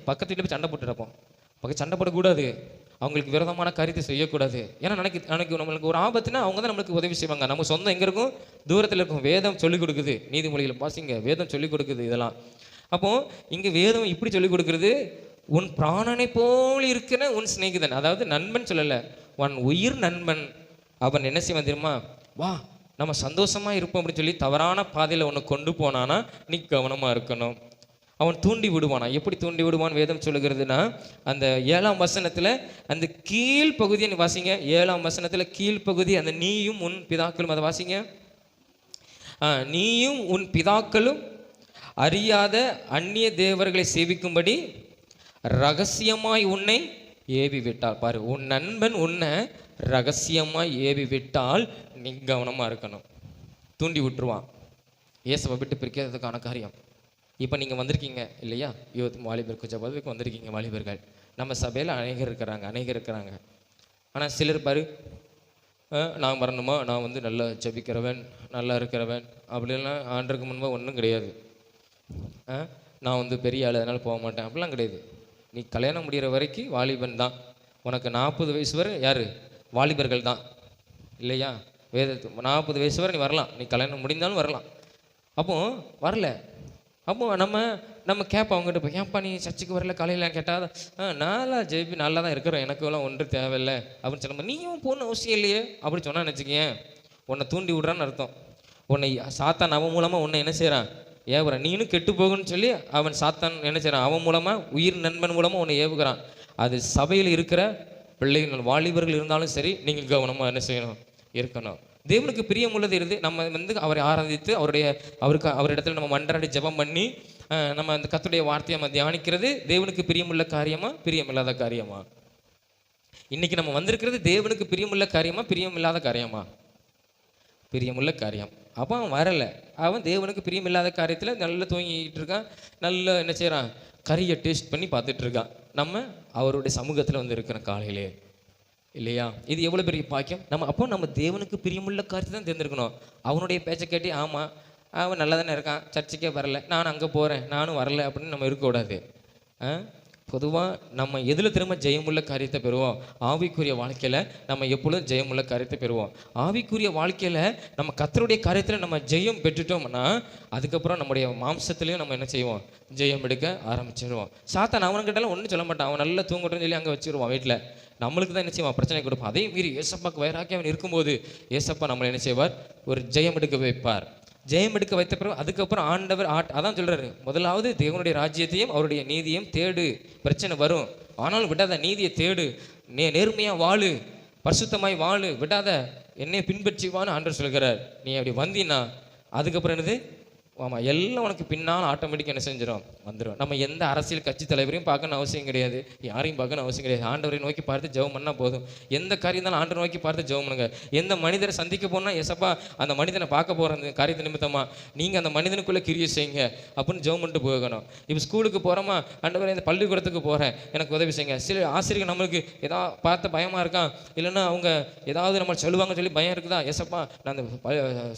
பக்கத்து வீட்டில் போய் சண்டை போட்டுருப்போம், சண்டை போடக்கூடாது, அவங்களுக்கு விரோதமான காரியத்தை செய்யக்கூடாது. ஏன்னா நம்மளுக்கு ஒரு ஆபத்துனா அவங்க தான் நம்மளுக்கு உதவி செய்வாங்க. நம்ம சொந்தம் எங்கே இருக்கும், தூரத்தில் இருக்கும். வேதம் சொல்லிக் கொடுக்குது, நீதிமொழிகளை வாசிங்க, வேதம் சொல்லிக் கொடுக்குது இதெல்லாம். அப்போ இங்கே வேதம் இப்படி சொல்லிக் கொடுக்குறது, உன் பிராணனை போல் இருக்கிற உன் சிநேகிதன், அதாவது நண்பன் சொல்லலை, உன் உயிர் நண்பன். அவன் என்ன செய்வான் தெரியுமா, வா நம்ம சந்தோஷமா இருப்போம் அப்படின்னு சொல்லி தவறான பாதையில் உன்னை கொண்டு போனானா நீ கவனமாக இருக்கணும். அவன் தூண்டி விடுவானா. எப்படி தூண்டி விடுவான் வேதம் சொல்லுகிறதுனா, அந்த 7ஆம் வசனத்தில் அந்த கீழ் பகுதியை வாசிங்க. 7ஆம் வசனத்தில் கீழ்ப்பகுதி, அந்த நீயும் உன் பிதாக்களும், அதை வாசிங்க. நீயும் உன் பிதாக்களும் அறியாத அந்நிய தேவர்களை சேவிக்கும்படி ரகசியமாய் உன்னை ஏவி விட்டால். பாரு, உன் நண்பன் உன்னை ரகசியமாய் ஏவி விட்டால் நீ கவனமாக இருக்கணும். தூண்டி விட்டுருவான். இயேசுவை விட்டு பிரிக்கிறதுக்கான காரியம். இப்போ நீங்கள் வந்திருக்கீங்க இல்லையா, வாலிபர் கொஞ்சம் பதவிக்கு வந்திருக்கீங்க வாலிபர்கள். நம்ம சபையில் அநேகர் இருக்கிறாங்க. ஆனால் சிலர் பாரு, நான் வரணுமா, நான் வந்து நல்லா ஜெபிக்கிறவன், நல்லா இருக்கிறவன் அப்படிலாம் ஆண்டருக்கு முன்பாக ஒன்றும் கிடையாது. நான் வந்து பெரிய ஆள் அதனால் போக மாட்டேன் அப்படிலாம் கிடையாது. நீ கல்யாணம் முடிகிற வரைக்கும் வாலிபன் தான். உனக்கு 40 வயசு வரை யார், வாலிபர்கள் தான் இல்லையா. 40 வயசு வரை நீ வரலாம், நீ கல்யாணம் முடிந்தாலும் வரலாம். அப்போ வரல, அப்போ நம்ம கேட்போம் அவங்ககிட்ட போய், ஏன்ப்பா நீ சர்ச்சுக்கு வரல காலையில் கேட்டால், நல்லா ஜெயிப்பி நல்லா தான் இருக்கிறேன், எனக்குலாம் ஒன்றும் தேவையில்லை அப்படின்னு சொல்லும்போது, நீயும் போகணும் அவசியம் இல்லையே அப்படின்னு சொன்னால் நினச்சிக்கேன், உன்னை தூண்டி விடுறான்னு அர்த்தம். உன்னை சாத்தான் அவன் மூலமாக உன்னை என்ன செய்கிறான், ஏவுறான். நீனும் கெட்டு போகுன்னு சொல்லி அவன் சாத்தான் என்ன செய்கிறான், அவன் மூலமாக உயிர் நண்பன் மூலமாக உன்னை ஏவுகிறான். அது சபையில் இருக்கிற பிள்ளைகள் வாலிபர்கள் இருந்தாலும் சரி, நீங்கள் கவனமாக என்ன செய்யணும், இருக்கணும். தேவனுக்கு பிரியமுள்ளது இருந்து நம்ம வந்து அவரை ஆராதித்து அவரிடத்துல நம்ம மன்றாடி ஜெபம் பண்ணி நம்ம அந்த கர்த்தருடைய வார்த்தையை நம்ம தியானிக்கிறது தேவனுக்கு பிரியமுள்ள காரியமா, பிரியமில்லாத காரியமா? இன்னைக்கு நம்ம வந்திருக்கிறது தேவனுக்கு பிரியமுள்ள காரியமா, பிரியமில்லாத காரியமா? பிரியமுள்ள காரியம். அப்போ அவன் வரலை, அவன் தேவனுக்கு பிரியமில்லாத காரியத்தில் நல்லா தூங்கிட்டு இருக்கான், நல்லா என்ன செய்கிறான், கறியை டேஸ்ட் பண்ணி பார்த்துட்டு இருக்கான். நம்ம அவருடைய சமூகத்தில் வந்து இருக்கிற காலையிலே இல்லையா. இது எவ்வளோ பெரிய பாக்கியம். நம்ம தேவனுக்கு பிரியமுள்ள காரியத்தை தான் தேர்ந்தெடுக்கணும். அவனுடைய பேச்சை கேட்டு, ஆமாம் அவன் நல்லா தானே இருக்கான், சர்ச்சுக்கே வரல, நான் அங்கே போகிறேன், நானும் வரல அப்படின்னு நம்ம இருக்கக்கூடாது. பொதுவாக நம்ம எதில் திரும்ப ஜெயமுள்ள காரியத்தை பெறுவோம், ஆவிக்குரிய வாழ்க்கையில் நம்ம எப்பொழுதும் ஜெயமுள்ள காரியத்தை பெறுவோம். ஆவிக்குரிய வாழ்க்கையில் நம்ம கர்த்தருடைய காரியத்தில் நம்ம ஜெயம் பெற்றுட்டோம்னா அதுக்கப்புறம் நம்முடைய மாம்சத்துலேயும் நம்ம என்ன செய்வோம், ஜெயம் எடுக்க ஆரம்பிச்சிடுவோம். சாத்தான் அவனுக்கிட்டாலும் ஒன்றும் சொல்ல மாட்டான், அவன் நல்லா தூங்கட்டும்னு சொல்லி அங்கே வச்சுருவான் வீட்டில். நம்மளுக்கு தான் என்ன செய்வான், பிரச்சனை கொடுப்பான். அதே மீறி ஏசப்பாக்கு வயராக்கி அவன் இருக்கும்போது ஏசப்பா நம்மளை என்ன செய்வார், ஒரு ஜெயம் எடுக்க வைப்பார். ஜெயம் எடுக்க வைத்த பிறகு அதுக்கப்புறம் ஆண்டவர் அதான் சொல்கிறாரு, முதலாவது தேவனுடைய ராஜ்யத்தையும் அவருடைய நீதியையும் தேடு. பிரச்சனை வரும், ஆனாலும் விடாத, நீதியை தேடு, நேர்மையாக வாழு, பரிசுத்தமாய் வாழு, விடாத, என்னை பின்பற்றிவான்னு ஆண்டவர் சொல்கிறார். நீ அப்படி வந்தீன்னா அதுக்கப்புறம் என்னது, ஆமாம், எல்லாம் உனக்கு பின்னால் ஆட்டோமேட்டிக்காக என்ன செஞ்சிடும், வந்துடும். நம்ம எந்த அரசியல் கட்சி தலைவரையும் பார்க்கணும் அவசியம் கிடையாது, யாரையும் பார்க்கணும் அவசியம் கிடையாது. ஆண்டவரை நோக்கி பார்த்து ஜெபம் பண்ணால் போதும். எந்த காரியம் இருந்தாலும் ஆண்டவரை நோக்கி பார்த்து ஜெபம் பண்ணுங்க. எந்த மனிதரை சந்திக்க போனால் எசப்பா அந்த மனிதனை பார்க்க போகிற அந்த காரியத்தை நிமித்தமாக நீங்கள் அந்த மனிதனுக்குள்ளே கிரியை செய்யுங்க அப்படின்னு ஜெபம் பண்ணிட்டு போகணும். இப்போ ஸ்கூலுக்கு போகிறோமா, ஆண்டவரை இந்த பள்ளிக்கூடத்துக்கு போகிறேன் எனக்கு உதவி செய்யுங்க. சில ஆசிரியர்கள் நம்மளுக்கு ஏதாவது பார்த்து பயமாக இருக்கான், இல்லைன்னா அவங்க ஏதாவது நம்ம சொல்லுவாங்க சொல்லி பயம் இருக்குதா, எசப்பா நான் அந்த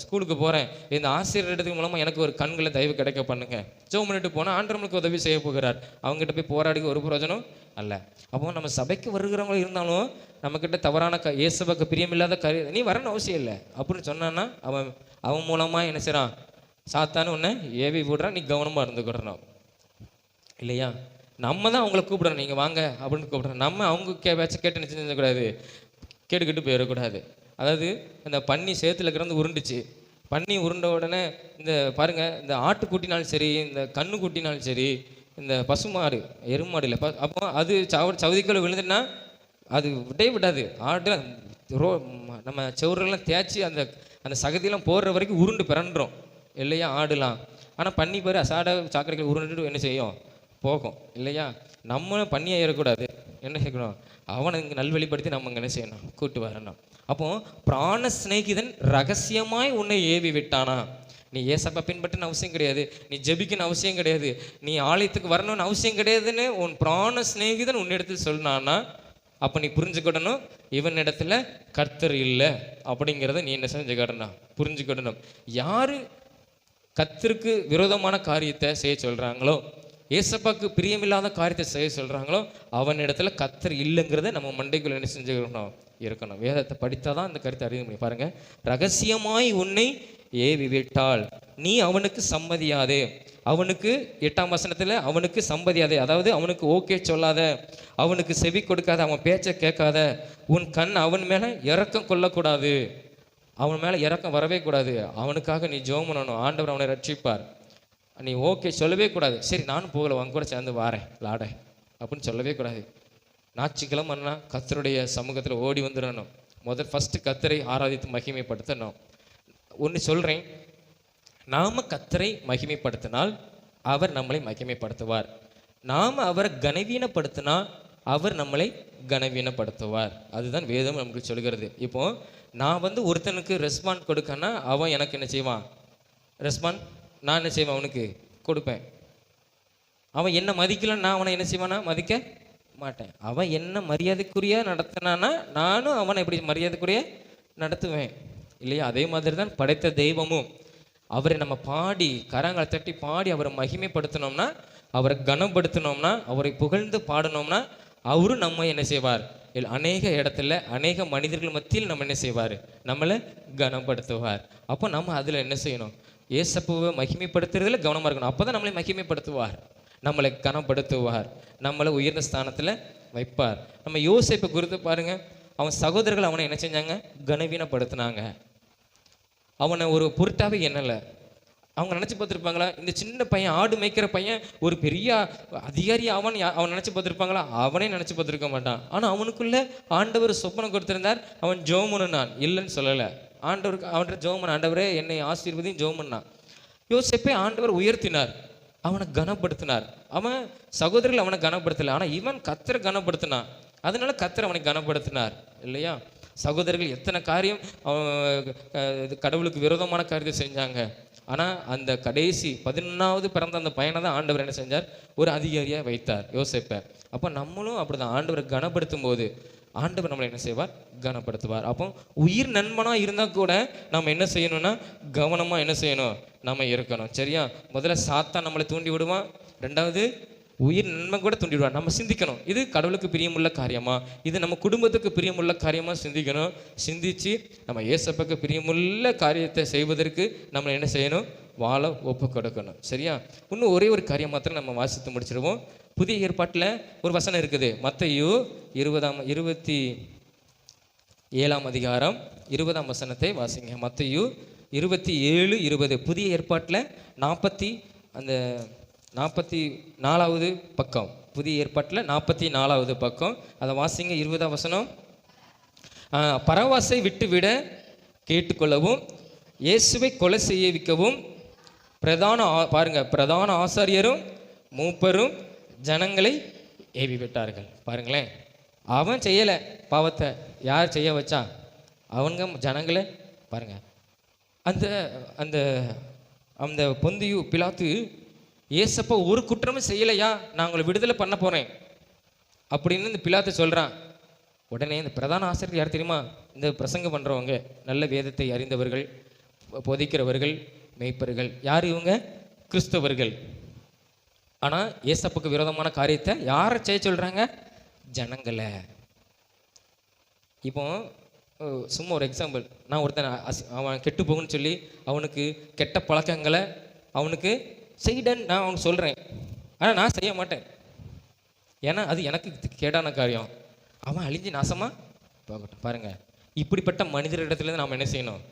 ஸ்கூலுக்கு போகிறேன், இந்த ஆசிரியர் இடத்துக்கு மூலமாக எனக்கு ஒரு கண்களை தயவு கிடைக்க பண்ணுங்க. ஜெபம் பண்ணிட்டு போனால் ஆண்டவர் நம்மளுக்கு உதவி செய்ய போகிறார். அவங்ககிட்ட போய் போராடி ஒரு பிரயோஜனம் அல்ல. அப்போ நம்ம சபைக்கு வருகிறவங்க இருந்தாலும் நம்மக்கிட்ட தவறான இயேசுவுக்கு பிரியமில்லாத காரியம் நீ வரணும் அவசியம் இல்லை அப்படின்னு சொன்னான்னா அவன் மூலமாக என்ன செய்கிறான், சாத்தானு ஒன்று ஏவி விடுறான். நீ கவனமாக இருந்துக்கிடணும் இல்லையா? நம்ம தான் அவங்கள கூப்பிடணும், நீங்கள் வாங்க அப்படின்னு கூப்பிட்றோம். நம்ம அவங்க பேச்சை கேட்டு நினச்சி செஞ்சக்கூடாது, கேட்டுக்கிட்டு போயிடக்கூடாது. அதாவது இந்த பன்னி சேத்துல கிடந்து உருண்டுச்சு. பன்னி உருண்ட உடனே இந்த பாருங்கள், இந்த ஆட்டுக்குட்டினாலும் சரி, இந்த கண்ணு குட்டினாலும் சரி, இந்த பசுமாடு எருமாடு இல்லை, அப்போ அது சவுதிக்குள்ள விழுந்துன்னா அது விடாது. ஆடு நம்ம செவரெல்லாம் தேய்ச்சி அந்த அந்த சகதியெல்லாம் போடுற வரைக்கும் உருண்டு பிறண்டுறோம் இல்லையா ஆடுலாம். ஆனால் பன்னி பேர் அசாட சாக்கடைகள் உருண்டுட்டு என்ன செய்யும், போகும் இல்லையா? நம்மளும் பண்ணியே ஏறக்கூடாது, என்ன செய்யணும், அவனை இங்கே நல்வழிப்படுத்தி நம்ம இங்கே என்ன செய்யணும், கூட்டு வரணும். அப்போ பிராண சிநேகிதன் ரகசியமாய் உன்னை ஏவி விட்டானா? நீ ஏசப்பா பின்பற்றின அவசியம் கிடையாது, நீ ஜெபிக்கணும் அவசியம் கிடையாது, நீ ஆலயத்துக்கு வரணும்னு அவசியம் கிடையாதுன்னு உன் பிராண சிநேகிதன் உன்னிடத்தில் சொன்னானா, அப்போ நீ புரிஞ்சுக்கிடணும் இவன் இடத்துல கர்த்தர் இல்லை அப்படிங்கிறத நீ என்ன செஞ்சுக்கிடணும், புரிஞ்சுக்கிடணும். யாரு கர்த்தருக்கு விரோதமான காரியத்தை செய்ய சொல்கிறாங்களோ, ஏசப்பாக்கு பிரியமில்லாத காரியத்தை செய்ய சொல்கிறாங்களோ, அவன் இடத்துல கர்த்தர் இல்லைங்கிறத நம்ம மண்டைக்குள்ள என்ன செஞ்சுக்கணும் இருக்கணும். வேதத்தை படித்தா தான் இந்த கருத்தை அறிய முடியும். பாருங்க, ரகசியமாய் உன்னை ஏவி விட்டால் நீ அவனுக்கு சம்மதியாதே. அவனுக்கு 8ஆம் வசனத்தில் அவனுக்கு சம்மதியாதே, அதாவது அவனுக்கு ஓகே சொல்லாத, அவனுக்கு செவி கொடுக்காத, அவன் பேச்சை கேட்காத, உன் கண் அவன் மேலே இறக்கம் கொள்ளக்கூடாது, அவன் மேலே இறக்கம் வரவே கூடாது. அவனுக்காக நீ ஜெபம் பண்ணணும், ஆண்டவர் அவனை ரட்சிப்பார். நீ ஓகே சொல்லவே கூடாது, சரி நானும் போகல உன் கூட சேர்ந்து வாரேன் லாட அப்படின்னு சொல்லவே கூடாது. ஞாயிற்றுக்கிழமைன்னா கர்த்தருடைய சமூகத்தில் ஓடி வந்துடணும். ஃபஸ்ட்டு கர்த்தரை ஆராதித்து மகிமைப்படுத்தணும். ஒன்று சொல்கிறேன், நாம் கர்த்தரை மகிமைப்படுத்தினால் அவர் நம்மளை மகிமைப்படுத்துவார். நாம் அவரை கனவீனப்படுத்தினால் அவர் நம்மளை கனவீனப்படுத்துவார். அதுதான் வேதம் நமக்கு சொல்கிறது. இப்போது நான் ஒருத்தனுக்கு ரெஸ்பாண்ட் கொடுக்கன்னா அவன் எனக்கு என்ன செய்வான், ரெஸ்பாண்ட் நான் என்ன செய்வேன், அவனுக்கு கொடுப்பேன். அவன் என்ன மதிக்கலன்னு நான் அவனை என்ன செய்வானா, மதிக்க மாட்டேன். அவன் என்ன மரியாதைக்குரிய நடத்தினானா நானும் அவனை எப்படி மரியாதைக்குரிய நடத்துவேன் இல்லையா? அதே மாதிரி தான் படைத்த தெய்வமும். அவரை நம்ம பாடி கரங்களை தட்டி பாடி அவரை மகிமைப்படுத்தினோம்னா, அவரை கனப்படுத்தினோம்னா, அவரை புகழ்ந்து பாடினோம்னா, அவரும் நம்ம என்ன செய்வார், அநேக இடத்துல அநேக மனிதர்கள் மத்தியில் நம்ம என்ன செய்வார், நம்மளை கனப்படுத்துவார். அப்போ நம்ம அதில் என்ன செய்யணும், ஏசப்பாவை மகிமைப்படுத்துறதுல கவனமாக இருக்கணும். அப்போ தான் நம்மளை மகிமைப்படுத்துவார், நம்மளை கனப்படுத்துவார், நம்மளை உயர்ந்த ஸ்தானத்தில் வைப்பார். நம்ம யோசேப்பை குறித்து பாருங்க, அவன் சகோதரர்கள் அவனை என்ன செஞ்சாங்க, கனவீனப்படுத்தினாங்க. அவனை ஒரு பொருட்டாவே எண்ணலை. அவங்க நினச்சி பார்த்துருப்பாங்களா, இந்த சின்ன பையன் ஆடு மேய்க்கிற பையன் ஒரு பெரிய அதிகாரி அவன் நினச்சி பார்த்துருப்பாங்களா? அவனே நினச்சி பார்த்துருக்க மாட்டான். ஆனால் அவனுக்குள்ள ஆண்டவர் சொப்பனம் கொடுத்திருந்தார். அவன் ஜெபம் நான் இல்லைன்னு சொல்லலை. ஆண்டவருக்கு அவன்கிட்ட ஜெபம், ஆண்டவரே என்னை ஆசீர்வதியும் ஜெபம் பண்ணான். யோசேப்பை ஆண்டவர் உயர்த்தினார், அவனை கனப்படுத்தினார். அவன் சகோதரர்கள் அவனை கனப்படுத்தலை, ஆனால் இவன் கர்த்தரை கனப்படுத்தினான். அதனால கர்த்தர் அவனை கனப்படுத்தினார் இல்லையா? சகோதரர்கள் எத்தனை காரியம் கடவுளுக்கு விரோதமான காரியத்தை செஞ்சாங்க. ஆனால் அந்த கடைசி 11வது பிறந்த அந்த பையனை தான் ஆண்டவர் என்ன செஞ்சார், ஒரு அதிகாரியாக வைத்தார், யோசேப்பை. அப்போ நம்மளும் அப்படி தான் ஆண்டவரை கனப்படுத்தும் போது ஆண்டவர் நம்மளை என்ன செய்வார், கனப்படுத்துவார். அப்போ உயிர் நண்பனாக இருந்தால் கூட நம்ம என்ன செய்யணும்னா கவனமாக என்ன செய்யணும், நம்ம இருக்கணும். சரியா? முதல்ல சாத்தான் நம்மளை தூண்டி விடுவான், ரெண்டாவது உயிர் நன்மை கூட தூண்டிடுவான். நம்ம சிந்திக்கணும், இது கடவுளுக்கு பிரியமுள்ள காரியமா, இது நம்ம குடும்பத்துக்கு பிரியமுள்ள காரியமா சிந்திக்கணும். சிந்திச்சு நம்ம ஏசப்பாக்கு பிரியமுள்ள காரியத்தை செய்வதற்கு நம்ம என்ன செய்யணும், வாழ ஒப்பு கொடுக்கணும். சரியா? இன்னும் ஒரே ஒரு காரியம் மாத்திரம் நம்ம வாசித்து முடிச்சிருவோம். புதிய ஏற்பாட்டில் ஒரு வசனம் இருக்குது, மத்தேயு 27ஆம் அதிகாரம் 20ஆம் வசனத்தை வாசிங்க. மத்தேயு 27:20. புதிய ஏற்பாட்டில் 44வது பக்கம். புதிய ஏற்பாட்டில் 44வது பக்கம், அதை வாசிங்க. 20ஆம் வசனம். பரவாசை விட்டுவிட கேட்டுக்கொள்ளவும், இயேசுவை கொலை செய்யவிக்கவும் பிரதான ஆசாரியரும் மூப்பரும் ஜனங்களை ஏவி விட்டார்கள். பாருங்களேன், அவன் செய்யலை பாவத்தை, யார் செய்ய வச்சா? அவங்க ஜனங்களை. பாருங்க, அந்த அந்த அந்த பொந்தியு பிலாத்து ஏசப்பா ஒரு குற்றமும் செய்யலையா, நான் உங்களை விடுதலை பண்ண போறேன் அப்படின்னு இந்த பிலாத்து சொல்றான். உடனே இந்த பிரதான ஆசிரியர் யார் தெரியுமா? இந்த பிரசங்கம் பண்றவங்க, நல்ல வேதத்தை அறிந்தவர்கள், போதிக்கிறவர்கள், மேய்ப்பர்கள். யார் இவங்க? கிறிஸ்தவர்கள். ஆனா ஏசப்புக்கு விரோதமான காரியத்தை யாரை செய்ய சொல்றாங்க? ஜனங்களை. இப்போ சும்மா ஒரு எக்ஸாம்பிள், நான் ஒருத்தன் அவன் கெட்டு போகுன்னு சொல்லி அவனுக்கு கெட்ட பழக்கங்களை அவனுக்கு செய்டன்னு நான் அவனுக்கு சொல்கிறேன். ஆனால் நான் செய்ய மாட்டேன், ஏன்னா அது எனக்கு கேடான காரியம். அவன் அழிஞ்சு நாசமாக போகட்டும். பாருங்கள், இப்படிப்பட்ட மனிதரிடத்துலேருந்து நாம் என்ன செய்யணும்?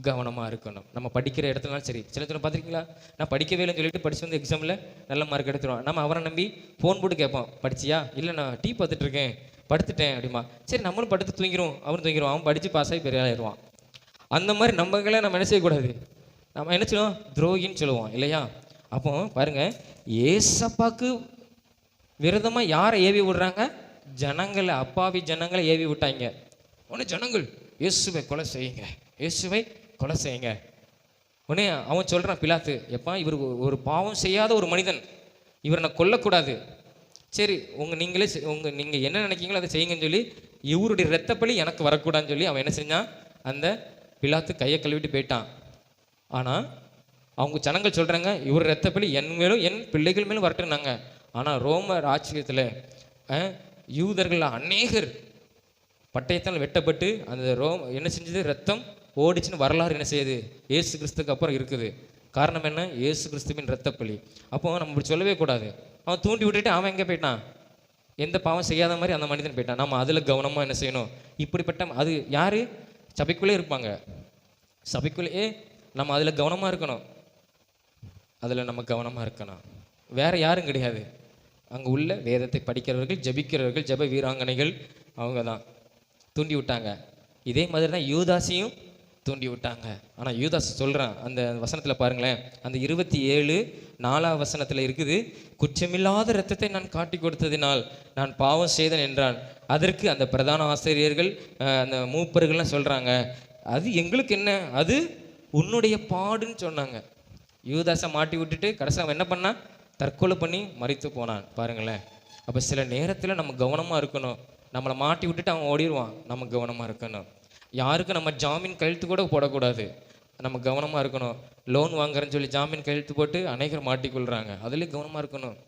கவனமாக இருக்கணும். நம்ம படிக்கிற இடத்துலலாம் சரி, சில பார்த்துருக்கீங்களா, நான் படிக்கவே இல்லைன்னு சொல்லிட்டு படிச்சு வந்து எக்ஸாமில் நல்ல மார்க் எடுத்துருவான். நம்ம அவரை நம்பி ஃபோன் போட்டு கேட்போம், படிச்சியா? இல்லை, நான் டீ பார்த்துட்ருக்கேன், படுத்துட்டேன் அப்படிமா. சரி, நம்மளும் படுத்து தூங்கிடுவோம், அவரும் தூங்கிடுவோம், அவன் படித்து பாஸ் ஆகி பெரிய ஆயிடுவான். அந்த மாதிரி நம்மளே நம்ம என்ன செய்யக்கூடாது, நம்ம என்ன சொல்லுவோம்? துரோகின்னு சொல்லுவோம் இல்லையா? அப்போ பாருங்க, ஏசப்பாக்கு விரதமாக யாரை ஏவி விடுறாங்க? ஜனங்களை, அப்பாவி ஜனங்களை ஏவி விட்டாங்க. உடனே ஜனங்கள் இயேசுவை கொலை செய்யுங்க, இயேசுவை கொலை செய்யுங்க. உடனே அவன் சொல்கிறான் பிலாத்து, எப்பா இவர் ஒரு பாவம் செய்யாத ஒரு மனிதன், இவரை நான் கொல்லக்கூடாது. சரி, நீங்கள் என்ன நினைக்கிங்களோ அதை செய்யுங்கன்னு சொல்லி, இவருடைய இரத்தப்பழி எனக்கு வரக்கூடாதுன்னு சொல்லி அவன் என்ன செஞ்சான்? அந்த பிலாத்து கையை கழுவிட்டு போயிட்டான். ஆனால் அவங்க ஜனங்கள் சொல்கிறாங்க, இவர் இரத்தப்பழி என் மேலும் என் பிள்ளைகள் மேலும் வரட்டுனாங்க. ஆனால் ரோம ராஜ்யத்தில் யூதர்கள் அநேகர் பட்டயத்தால் வெட்டப்பட்டு அந்த என்ன செஞ்சது? ரத்தம் ஓடிச்சுன்னு வரலாறு என்ன செய்யுது? ஏசு கிறிஸ்துக்கு அப்புறம் இருக்குது. காரணம் என்ன? ஏசு கிறிஸ்துவின் இரத்தப்பழி. அப்போ நம்ம இப்படி சொல்லவே கூடாது. அவன் தூண்டி விட்டுட்டு அவன் எங்கே போயிட்டான்? எந்த பாவம் செய்யாத மாதிரி அந்த மனிதன் போயிட்டான். நம்ம அதில் கவனமாக என்ன செய்யணும்? இப்படிப்பட்ட அது யார்? சபைக்குள்ளே இருப்பாங்க, சபைக்குள்ளேயே நம்ம அதில் கவனமாக இருக்கணும். அதில் நம்ம கவனமாக இருக்கணும். வேற யாரும் கிடையாது. அங்கே உள்ள வேதத்தை படிக்கிறவர்கள், ஜபிக்கிறவர்கள், ஜப வீராங்கனைகள், அவங்க தான் தூண்டி விட்டாங்க. இதே மாதிரி தான் யூதாசையும் தூண்டி விட்டாங்க. ஆனால் யூதாஸ் சொல்கிறான், அந்த வசனத்தில் பாருங்களேன், அந்த 27:4 வசனத்தில் இருக்குது, குற்றமில்லாத இரத்தத்தை நான் காட்டி கொடுத்ததினால் நான் பாவம் செய்தேன் என்றான். அதற்கு அந்த பிரதான ஆசிரியர்கள், அந்த மூப்பர்கள்லாம் சொல்கிறாங்க, அது எங்களுக்கு என்ன, அது உன்னுடைய பாடுன்னு சொன்னாங்க. யூதாஸை மாட்டி விட்டுட்டு கடைசி அவன் என்ன பண்ணான்? தற்கொலை பண்ணி மரித்து போனான். பாருங்களேன். அப்போ சில நேரத்தில் நம்ம கவனமாக இருக்கணும். நம்மளை மாட்டி விட்டுட்டு அவன் ஓடிடுவான், நம்ம கவனமாக இருக்கணும். யாருக்கும் நம்ம ஜாமீன் கையெழுத்து கூட போடக்கூடாது, நம்ம கவனமாக இருக்கணும். லோன் வாங்குறேன்னு சொல்லி ஜாமீன் கையெழுத்து போட்டு அநேகர் மாட்டிக்கொள்கிறாங்க, அதுலேயும் கவனமாக இருக்கணும்.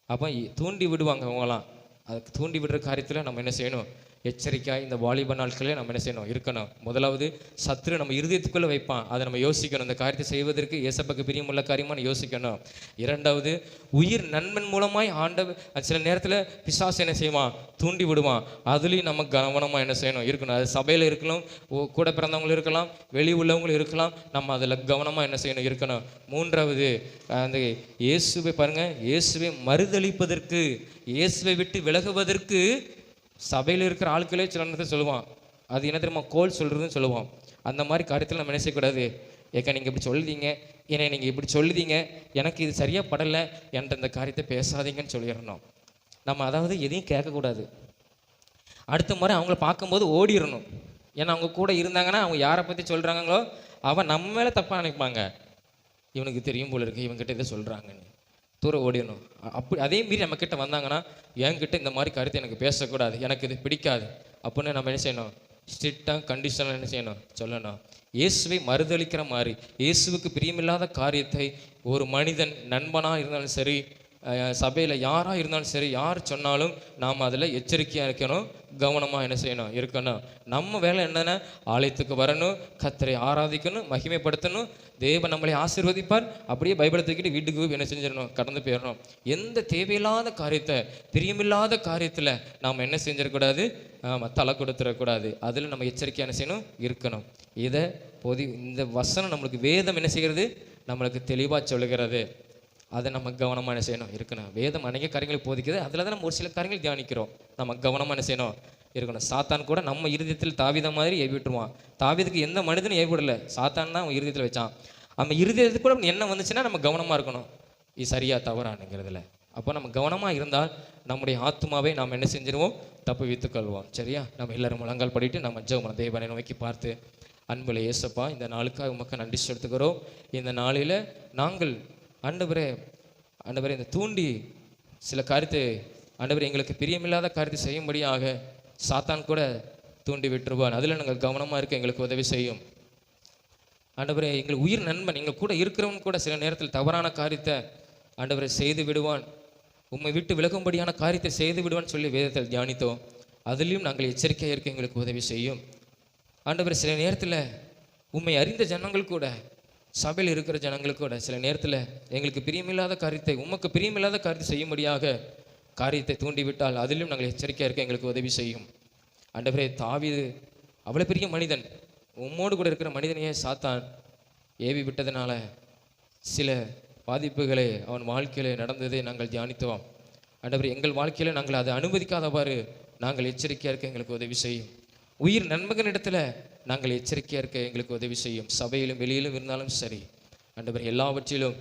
அப்போ தூண்டி விடுவாங்க அவங்களாம். அதுக்கு தூண்டி விடுற காரியத்தில் நம்ம என்ன செய்யணும்? எச்சரிக்கையாக இந்த வாலிப நாட்களே நம்ம என்ன செய்யணும்? இருக்கணும். முதலாவது, சத்துரு நம்ம இருதயத்துக்குள்ளே வைப்பான், அதை நம்ம யோசிக்கணும். இந்த காரியத்தை செய்வதற்கு ஏசப்பாக்கு பிரியமுள்ள காரியமாக யோசிக்கணும். இரண்டாவது, உயிர் நண்பன் மூலமாய் ஆண்டவர் சில நேரத்தில் பிசாசு என்ன செய்வான்? தூண்டி விடுவான். அதுலேயும் நம்ம கவனமாக என்ன செய்யணும்? இருக்கணும். அது சபையில் இருக்கலாம், கூட பிறந்தவங்களும் இருக்கலாம், வெளி உள்ளவங்களும் இருக்கலாம். நம்ம அதில் கவனமாக என்ன செய்யணும்? இருக்கணும். மூன்றாவது, அந்த இயேசுவை பாருங்கள், இயேசுவை மறுதளிப்பதற்கு, இயேசுவை விட்டு விலகுவதற்கு சபையில் இருக்கிற ஆட்களே சில நேரத்தை சொல்லுவான். அது என்ன தெரியுமா? கோல் சொல்கிறதுன்னு சொல்லுவான். அந்த மாதிரி காரியத்தில் நம்ம என்ன செய்யக்கூடாது? ஏக்கா நீங்கள் இப்படி சொல்லுதீங்க, ஏன்னா நீங்கள் இப்படி சொல்லுதீங்க, எனக்கு இது சரியாக படலை என்ற இந்த காரியத்தை பேசாதீங்கன்னு சொல்லிடணும். நம்ம அதாவது எதையும் கேட்கக்கூடாது. அடுத்த முறை அவங்கள பார்க்கும்போது ஓடிடணும். ஏன்னா அவங்க கூட இருந்தாங்கன்னா அவங்க யாரை பற்றி சொல்கிறாங்களோ அவன் நம்ம மேலே தப்பாக நினைப்பாங்க. இவனுக்கு தெரியும் போல இருக்கு, இவங்ககிட்ட இதை சொல்கிறாங்கன்னு தூரம் ஓடிடணும். அப்படி அதே மீறி நம்ம கிட்ட வந்தாங்கன்னா, என்கிட்ட இந்த மாதிரி கருத்தை எனக்கு பேசக்கூடாது, எனக்கு இது பிடிக்காது அப்படின்னு நம்ம என்ன செய்யணும்? ஸ்ட்ரிக்டாக கண்டிஷனாக என்ன செய்யணும்? சொல்லணும். இயேசுவை மறுதளிக்கிற மாதிரி, இயேசுவுக்கு பிரியமில்லாத காரியத்தை ஒரு மனிதன் நண்பனாக இருந்தாலும் சரி, சபையில் யாராக இருந்தாலும் சரி, யார் சொன்னாலும் நாம் அதில் எச்சரிக்கையாக இருக்கணும், கவனமாக என்ன செய்யணும்? இருக்கணும். நம்ம வேலை என்னென்ன? ஆலயத்துக்கு வரணும், கர்த்தரை ஆராதிக்கணும், மகிமைப்படுத்தணும், தேவன் நம்மளை ஆசீர்வதிப்பார். அப்படியே பைபிளை தூக்கிட்டு வீட்டுக்கு என்ன செஞ்சிடணும்? கடந்து போயிடணும். எந்த தேவையில்லாத காரியத்தை, பிரியமில்லாத காரியத்தில் நாம் என்ன செஞ்சிடக்கூடாது? தலை கொடுத்துடக்கூடாது. அதில் நம்ம எச்சரிக்கையாக என்ன செய்யணும்? இருக்கணும். இதை இந்த வசனம் நம்மளுக்கு வேதம் என்ன செய்கிறது? நம்மளுக்கு தெளிவாக சொல்லுகிறது. அதை நம்ம கவனமாக என்ன செய்யணும்? இருக்கணும். வேதம் அநேக காரியங்களை போதிக்குது, அதில் தான் நம்ம ஒரு சில காரியங்கள் தியானிக்கிறோம். நம்ம கவனமாக என்ன செய்யணும்? இருக்கணும். சாத்தான் கூட நம்ம இருதயத்தில் தாவீது மாதிரி ஏவி விட்டுருவான். தாவீதுக்கு எந்த மனிதனும் ஏவி விடலை, சாத்தான் தான் அவன் இருதயத்தில் வச்சான். நம்ம இருதயத்துக்கு கூட எண்ணம் வந்துச்சுன்னா நம்ம கவனமாக இருக்கணும், இது சரியா தவறானுங்கிறதுல. அப்போ நம்ம கவனமாக இருந்தால் நம்முடைய ஆத்மாவை நாம் என்ன செஞ்சிருவோம், தப்பு வைத்துக்கொள்வோம். சரியா? நம்ம எல்லாரும் முழங்கால் படிட்டு நம்ம ஜெபம் தேவனை நோக்கி பார்த்து, அன்புல இயேசப்பா, இந்த நாளுக்காக உமக்கு நன்றி செலுத்துகிறோம். இந்த நாளில் நாங்கள் ஆண்டவரே இந்த தூண்டி சில காரியத்தை ஆண்டவரே எங்களுக்கு பிரியமில்லாத காரியத்தை செய்யும்படியாக சாத்தான் கூட தூண்டி விட்டுருவான். அதில் நாங்கள் கவனமாக இருக்க எங்களுக்கு உதவி செய்யும் ஆண்டவரே. எங்கள் உயிர் நண்பன் எங்கள் கூட இருக்கிறவன் கூட சில நேரத்தில் தவறான காரியத்தை ஆண்டவரை செய்து விடுவான், உம்மை விட்டு விலகும்படியான காரியத்தை செய்து விடுவான்னு சொல்லி வேதத்தில் தியானித்தோம். அதிலையும் நாங்கள் எச்சரிக்கையாக இருக்க எங்களுக்கு உதவி செய்யும் ஆண்டவரை. சில நேரத்தில் உம்மை அறிந்த ஜனங்கள் கூட, சபையில் இருக்கிற ஜனங்கள் கூட சில நேரத்தில் எங்களுக்கு பிரியமில்லாத காரியத்தை, உமக்கு பிரியமில்லாத காரியத்தை செய்யும்படியாக காரியத்தை தூண்டிவிட்டால் அதிலும் நாங்கள் எச்சரிக்கையாக இருக்க எங்களுக்கு உதவி செய்யும் ஆண்டவரே. தாவீது அவ்வளோ பெரிய மனிதன், உம்மோடு கூட இருக்கிற மனிதனையே சாத்தான் ஏவி விட்டதுனால சில பாதிப்புகளை அவன் வாழ்க்கையில் நடந்ததை நாங்கள் தியானித்தோம் ஆண்டவரே. எங்கள் வாழ்க்கையில் நாங்கள் அதை அனுமதிக்காதவாறு நாங்கள் எச்சரிக்கையாக இருக்க எங்களுக்கு உதவி செய்யும். உயிர் நண்பகனிடத்தில் நாங்கள் எச்சரிக்கையாக இருக்க எங்களுக்கு உதவி செய்யும். சபையிலும் வெளியிலும் இருந்தாலும் சரி ஆண்டவரே, எல்லாவற்றிலும்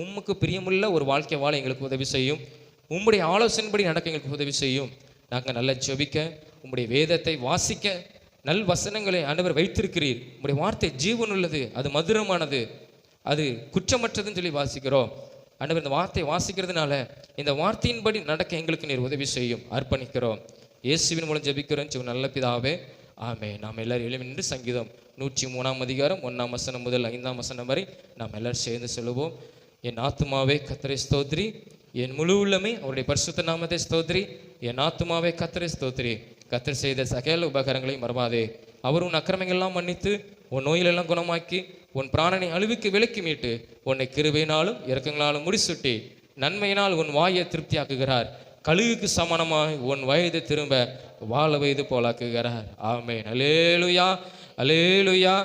உம்முக்கு பிரியமுள்ள ஒரு வாழ்க்கை வாழ எங்களுக்கு உதவி செய்யும். உம்முடைய ஆலோசனைப்படி நடக்க எங்களுக்கு உதவி செய்யும். நாங்கள் நல்லா ஜெபிக்க, உம்முடைய வேதத்தை வாசிக்க, நல் வசனங்களை ஆண்டவர் வைத்திருக்கிறீர். உம்முடைய வார்த்தை ஜீவன் உள்ளது, அது மதுரமானது, அது குற்றமற்றதுன்னு சொல்லி வாசிக்கிறோம் ஆண்டவர். இந்த வார்த்தையை வாசிக்கிறதுனால இந்த வார்த்தையின்படி நடக்க எங்களுக்கு நீர் உதவி செய்யும். அர்ப்பணிக்கிறோம், இயேசுவின் மூலம் ஜெபிக்கிறோம் நல்ல பிதாவே, ஆமே. நாம் எல்லாரும் எழுந்து சங்கீதம் 103 அதிகாரம் 1 வசனம் முதல் 5 வசனம் வரை நாம் எல்லாரும் சேர்ந்து சொல்லுவோம். என் ஆத்துமாவே கர்த்தரை ஸ்தோத்திரி, என் முழு உள்ளமே அவருடைய பரிசுத்த நாமத்தை ஸ்தோத்திரி. என் ஆத்துமாவே கர்த்தரை ஸ்தோத்திரி, கர்த்தர் செய்த சகல உபகாரங்களையும் மறவாதே. அவர் உன் அக்கிரமங்கள்லாம் மன்னித்து, உன் நோயிலெல்லாம் குணமாக்கி, உன் பிராணனை அழிவுக்கு விலக்கி மீட்டு, உன்னை கிருபையினாலும் இரக்கங்களாலும் முடிசூட்டி, நன்மையினால் உன் வாயை திருப்தியாக்குகிறார். கழுகுக்கு சமானமாய் உன் வயது திரும்ப வாழ வயது போலாக்குகிறார். ஆமென். அல்லேலூயா, அல்லேலூயா,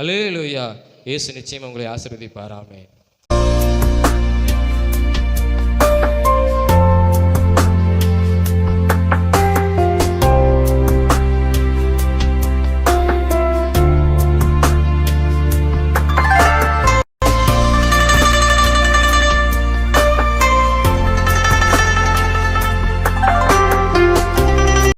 அல்லேலூயா. இயேசு நிச்சயம் உங்களை ஆசீர்வதிப்பார். ஆமென்.